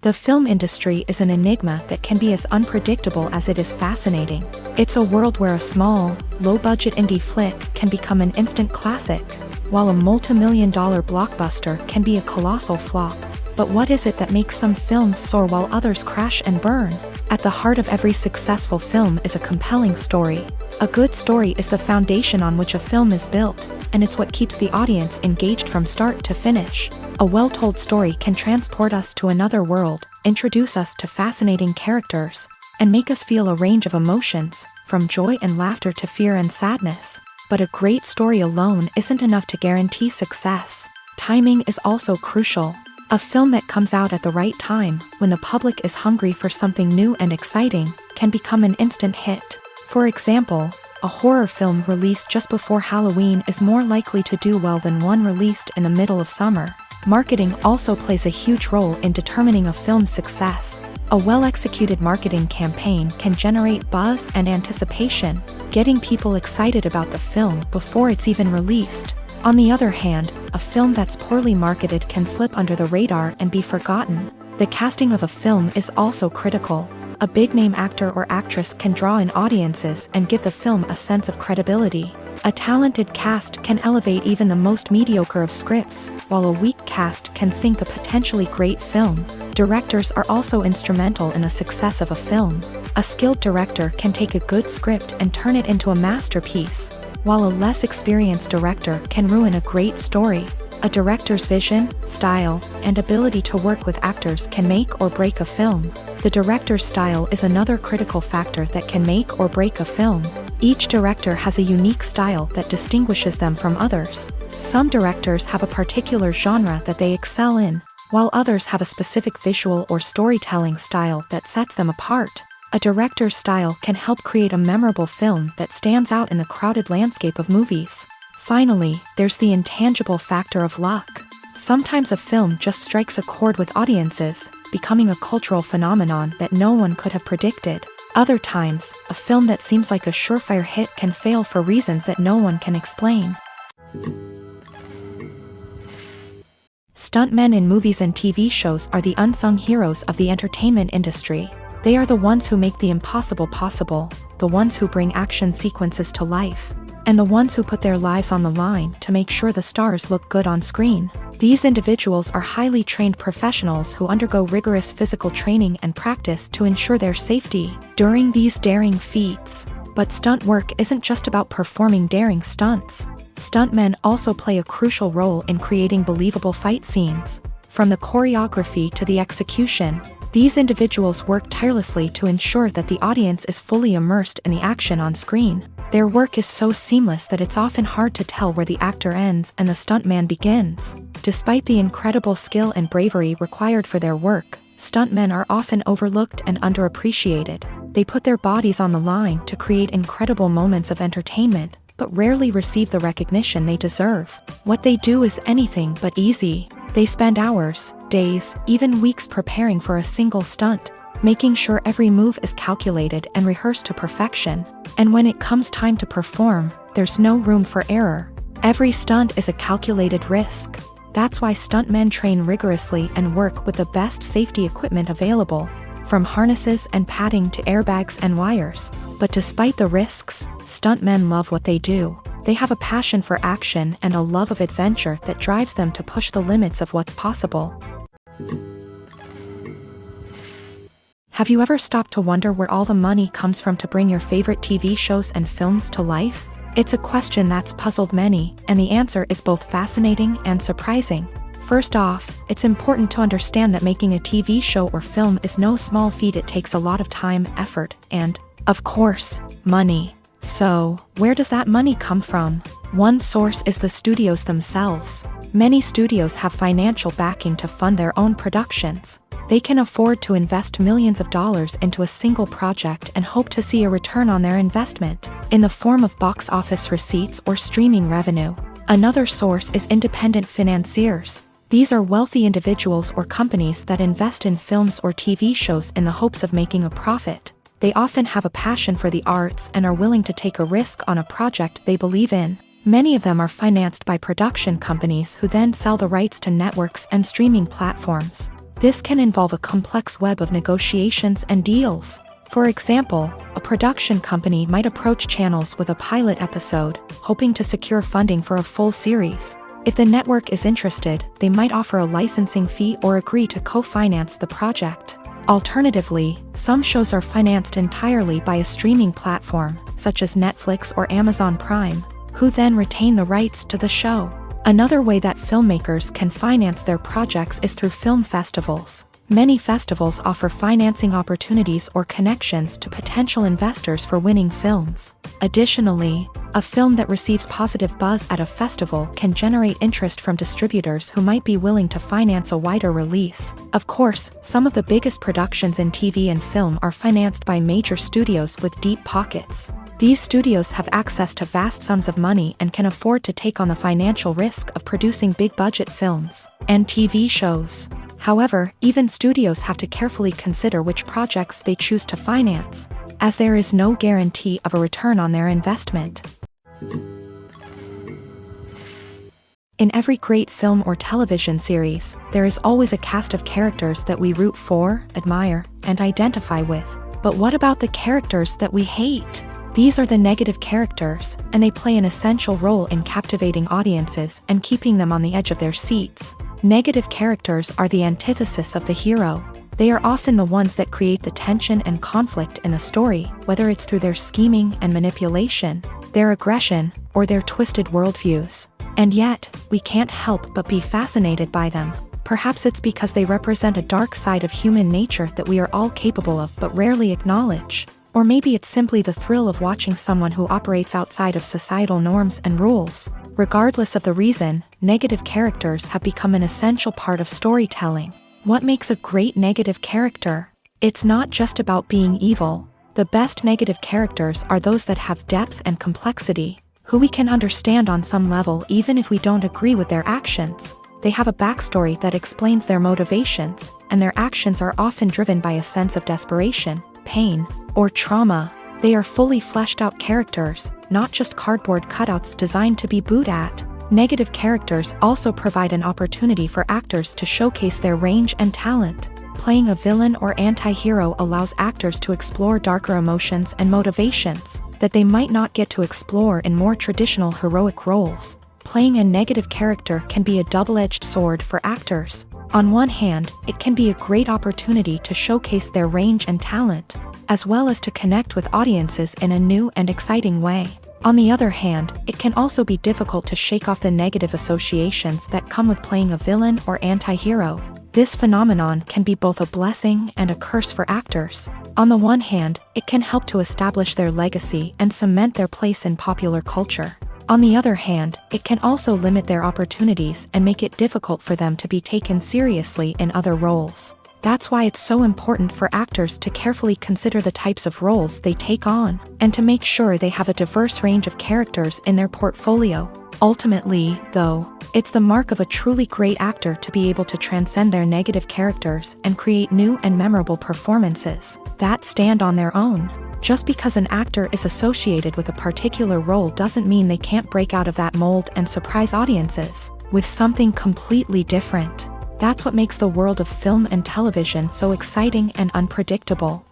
[SPEAKER 1] The film industry is an enigma that can be as unpredictable as it is fascinating. It's a world where a small, low-budget indie flick can become an instant classic, while a multi-million-dollar blockbuster can be a colossal flop. But what is it that makes some films soar while others crash and burn? At the heart of every successful film is a compelling story. A good story is the foundation on which a film is built, and it's what keeps the audience engaged from start to finish. A well-told story can transport us to another world, introduce us to fascinating characters, and make us feel a range of emotions, from joy and laughter to fear and sadness. But a great story alone isn't enough to guarantee success. Timing is also crucial. A film that comes out at the right time, when the public is hungry for something new and exciting, can become an instant hit. For example, a horror film released just before Halloween is more likely to do well than one released in the middle of summer. Marketing also plays a huge role in determining a film's success. A well-executed marketing campaign can generate buzz and anticipation, getting people excited about the film before it's even released. On the other hand, a film that's poorly marketed can slip under the radar and be forgotten. The casting of a film is also critical. A big-name actor or actress can draw in audiences and give the film a sense of credibility. A talented cast can elevate even the most mediocre of scripts, while a weak cast can sink a potentially great film. Directors are also instrumental in the success of a film. A skilled director can take a good script and turn it into a masterpiece, while a less experienced director can ruin a great story. A director's vision, style, and ability to work with actors can make or break a film. The director's style is another critical factor that can make or break a film. Each director has a unique style that distinguishes them from others. Some directors have a particular genre that they excel in, while others have a specific visual or storytelling style that sets them apart. A director's style can help create a memorable film that stands out in the crowded landscape of movies. Finally, there's the intangible factor of luck. Sometimes a film just strikes a chord with audiences, becoming a cultural phenomenon that no one could have predicted. Other times, a film that seems like a surefire hit can fail for reasons that no one can explain. Stuntmen in movies and TV shows are the unsung heroes of the entertainment industry. They are the ones who make the impossible possible, the ones who bring action sequences to life, and the ones who put their lives on the line to make sure the stars look good on screen. These individuals are highly trained professionals who undergo rigorous physical training and practice to ensure their safety during these daring feats. But stunt work isn't just about performing daring stunts. Stuntmen also play a crucial role in creating believable fight scenes. From the choreography to the execution, these individuals work tirelessly to ensure that the audience is fully immersed in the action on screen. Their work is so seamless that it's often hard to tell where the actor ends and the stuntman begins. Despite the incredible skill and bravery required for their work, stuntmen are often overlooked and underappreciated. They put their bodies on the line to create incredible moments of entertainment, but rarely receive the recognition they deserve. What they do is anything but easy. They spend hours, days, even weeks preparing for a single stunt, making sure every move is calculated and rehearsed to perfection. And when it comes time to perform, there's no room for error. Every stunt is a calculated risk. That's why stuntmen train rigorously and work with the best safety equipment available, from harnesses and padding to airbags and wires. But despite the risks, stuntmen love what they do. They have a passion for action and a love of adventure that drives them to push the limits of what's possible. Have you ever stopped to wonder where all the money comes from to bring your favorite TV shows and films to life? It's a question that's puzzled many, and the answer is both fascinating and surprising. First off, it's important to understand that making a TV show or film is no small feat. It takes a lot of time, effort, and, of course, money. So, where does that money come from? One source is the studios themselves. Many studios have financial backing to fund their own productions. They can afford to invest millions of dollars into a single project and hope to see a return on their investment, in the form of box office receipts or streaming revenue. Another source is independent financiers. These are wealthy individuals or companies that invest in films or TV shows in the hopes of making a profit. They often have a passion for the arts and are willing to take a risk on a project they believe in. Many of them are financed by production companies who then sell the rights to networks and streaming platforms. This can involve a complex web of negotiations and deals. For example, a production company might approach channels with a pilot episode, hoping to secure funding for a full series. If the network is interested, they might offer a licensing fee or agree to co-finance the project. Alternatively, some shows are financed entirely by a streaming platform, such as Netflix or Amazon Prime, who then retain the rights to the show. Another way that filmmakers can finance their projects is through film festivals. Many festivals offer financing opportunities or connections to potential investors for winning films. Additionally, a film that receives positive buzz at a festival can generate interest from distributors who might be willing to finance a wider release. Of course, some of the biggest productions in TV and film are financed by major studios with deep pockets. These studios have access to vast sums of money and can afford to take on the financial risk of producing big-budget films and TV shows. However, even studios have to carefully consider which projects they choose to finance, as there is no guarantee of a return on their investment. In every great film or television series, there is always a cast of characters that we root for, admire, and identify with. But what about the characters that we hate? These are the negative characters, and they play an essential role in captivating audiences and keeping them on the edge of their seats. Negative characters are the antithesis of the hero. They are often the ones that create the tension and conflict in the story, whether it's through their scheming and manipulation, their aggression, or their twisted worldviews. And yet, we can't help but be fascinated by them. Perhaps it's because they represent a dark side of human nature that we are all capable of but rarely acknowledge. Or maybe it's simply the thrill of watching someone who operates outside of societal norms and rules. Regardless of the reason, negative characters have become an essential part of storytelling. What makes a great negative character? It's not just about being evil. The best negative characters are those that have depth and complexity, who we can understand on some level even if we don't agree with their actions. They have a backstory that explains their motivations, and their actions are often driven by a sense of desperation, pain, or trauma. They are fully fleshed out characters, not just cardboard cutouts designed to be booed at. Negative characters also provide an opportunity for actors to showcase their range and talent. Playing a villain or anti-hero allows actors to explore darker emotions and motivations that they might not get to explore in more traditional heroic roles. playing a negative character can be a double-edged sword for actors. On one hand, it can be a great opportunity to showcase their range and talent, as well as to connect with audiences in a new and exciting way. On the other hand, it can also be difficult to shake off the negative associations that come with playing a villain or anti-hero. This phenomenon can be both a blessing and a curse for actors. On the one hand, it can help to establish their legacy and cement their place in popular culture. On the other hand, it can also limit their opportunities and make it difficult for them to be taken seriously in other roles. That's why it's so important for actors to carefully consider the types of roles they take on, and to make sure they have a diverse range of characters in their portfolio. Ultimately, though, it's the mark of a truly great actor to be able to transcend their negative characters and create new and memorable performances that stand on their own. Just because an actor is associated with a particular role doesn't mean they can't break out of that mold and surprise audiences with something completely different. That's what makes the world of film and television so exciting and unpredictable.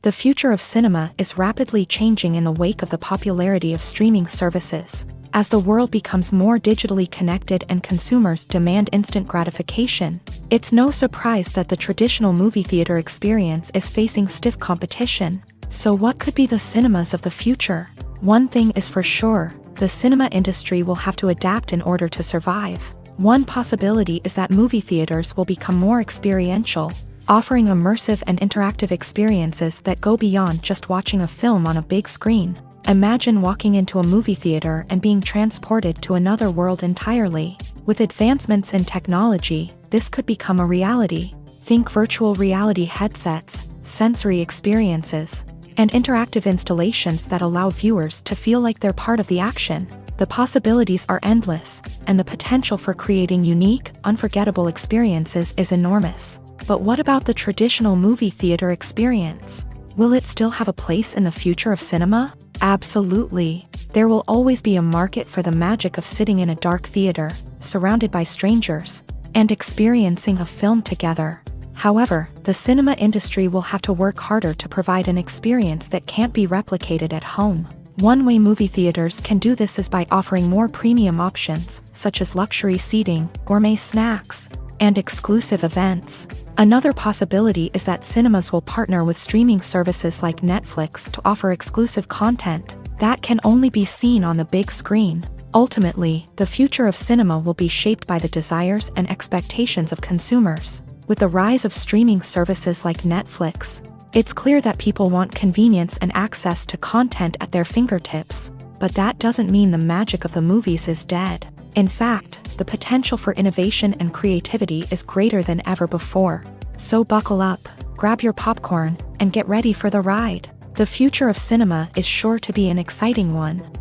[SPEAKER 1] The future of cinema is rapidly changing in the wake of the popularity of streaming services. As the world becomes more digitally connected and consumers demand instant gratification, it's no surprise that the traditional movie theater experience is facing stiff competition. So what could be the cinemas of the future? One thing is for sure, the cinema industry will have to adapt in order to survive. One possibility is that movie theaters will become more experiential, offering immersive and interactive experiences that go beyond just watching a film on a big screen. Imagine walking into a movie theater and being transported to another world entirely. With advancements in technology, this could become a reality. Think virtual reality headsets, sensory experiences, and interactive installations that allow viewers to feel like they're part of the action. The possibilities are endless, and the potential for creating unique, unforgettable experiences is enormous. But what about the traditional movie theater experience? Will it still have a place in the future of cinema? Absolutely. There will always be a market for the magic of sitting in a dark theater, surrounded by strangers, and experiencing a film together. However, the cinema industry will have to work harder to provide an experience that can't be replicated at home. One way movie theaters can do this is by offering more premium options, such as luxury seating, gourmet snacks, and exclusive events. Another possibility is that cinemas will partner with streaming services like Netflix to offer exclusive content that can only be seen on the big screen. Ultimately, the future of cinema will be shaped by the desires and expectations of consumers. With the rise of streaming services like Netflix, it's clear that people want convenience and access to content at their fingertips. But that doesn't mean the magic of the movies is dead. In fact, the potential for innovation and creativity is greater than ever before. So buckle up, grab your popcorn, and get ready for the ride. The future of cinema is sure to be an exciting one.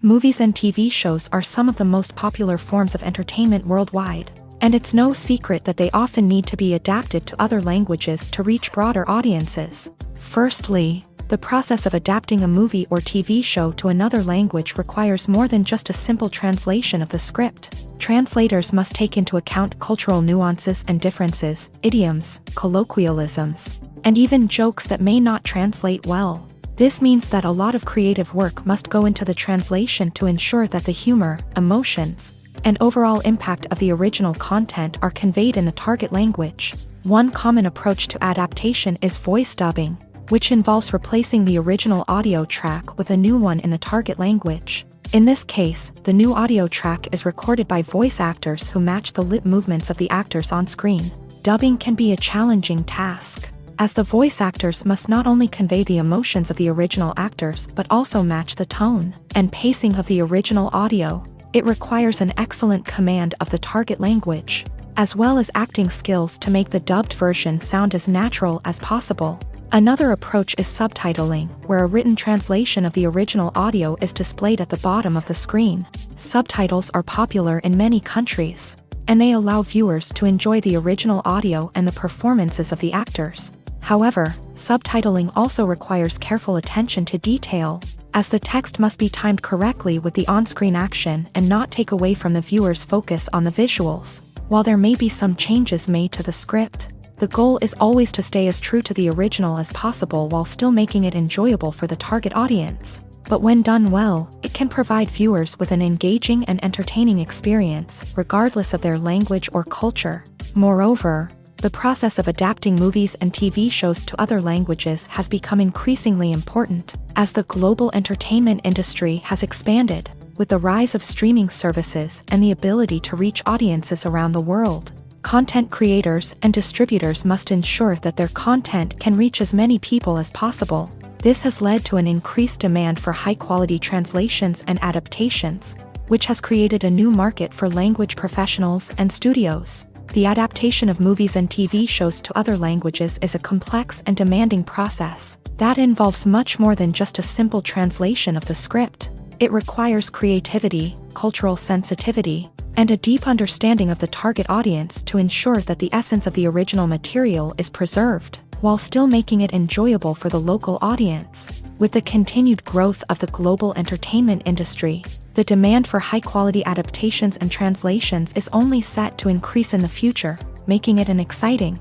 [SPEAKER 1] Movies and TV shows are some of the most popular forms of entertainment worldwide, and it's no secret that they often need to be adapted to other languages to reach broader audiences. Firstly, the process of adapting a movie or TV show to another language requires more than just a simple translation of the script. Translators must take into account cultural nuances and differences, idioms, colloquialisms, and even jokes that may not translate well. This means that a lot of creative work must go into the translation to ensure that the humor, emotions, and overall impact of the original content are conveyed in the target language. One common approach to adaptation is voice dubbing, which involves replacing the original audio track with a new one in the target language. In this case, the new audio track is recorded by voice actors who match the lip movements of the actors on screen. Dubbing can be a challenging task, as the voice actors must not only convey the emotions of the original actors but also match the tone and pacing of the original audio. It requires an excellent command of the target language, as well as acting skills to make the dubbed version sound as natural as possible. Another approach is subtitling, where a written translation of the original audio is displayed at the bottom of the screen. Subtitles are popular in many countries, and they allow viewers to enjoy the original audio and the performances of the actors. However, subtitling also requires careful attention to detail, as the text must be timed correctly with the on-screen action and not take away from the viewer's focus on the visuals. While there may be some changes made to the script, The goal is always to stay as true to the original as possible while still making it enjoyable for the target audience. But when done well, it can provide viewers with an engaging and entertaining experience, regardless of their language or culture. Moreover, the process of adapting movies and TV shows to other languages has become increasingly important, as the global entertainment industry has expanded, with the rise of streaming services and the ability to reach audiences around the world. Content creators and distributors must ensure that their content can reach as many people as possible. This has led to an increased demand for high-quality translations and adaptations, which has created a new market for language professionals and studios. The adaptation of movies and TV shows to other languages is a complex and demanding process that involves much more than just a simple translation of the script. It requires creativity, cultural sensitivity, and a deep understanding of the target audience to ensure that the essence of the original material is preserved, while still making it enjoyable for the local audience. With the continued growth of the global entertainment industry, the demand for high-quality adaptations and translations is only set to increase in the future, making it an exciting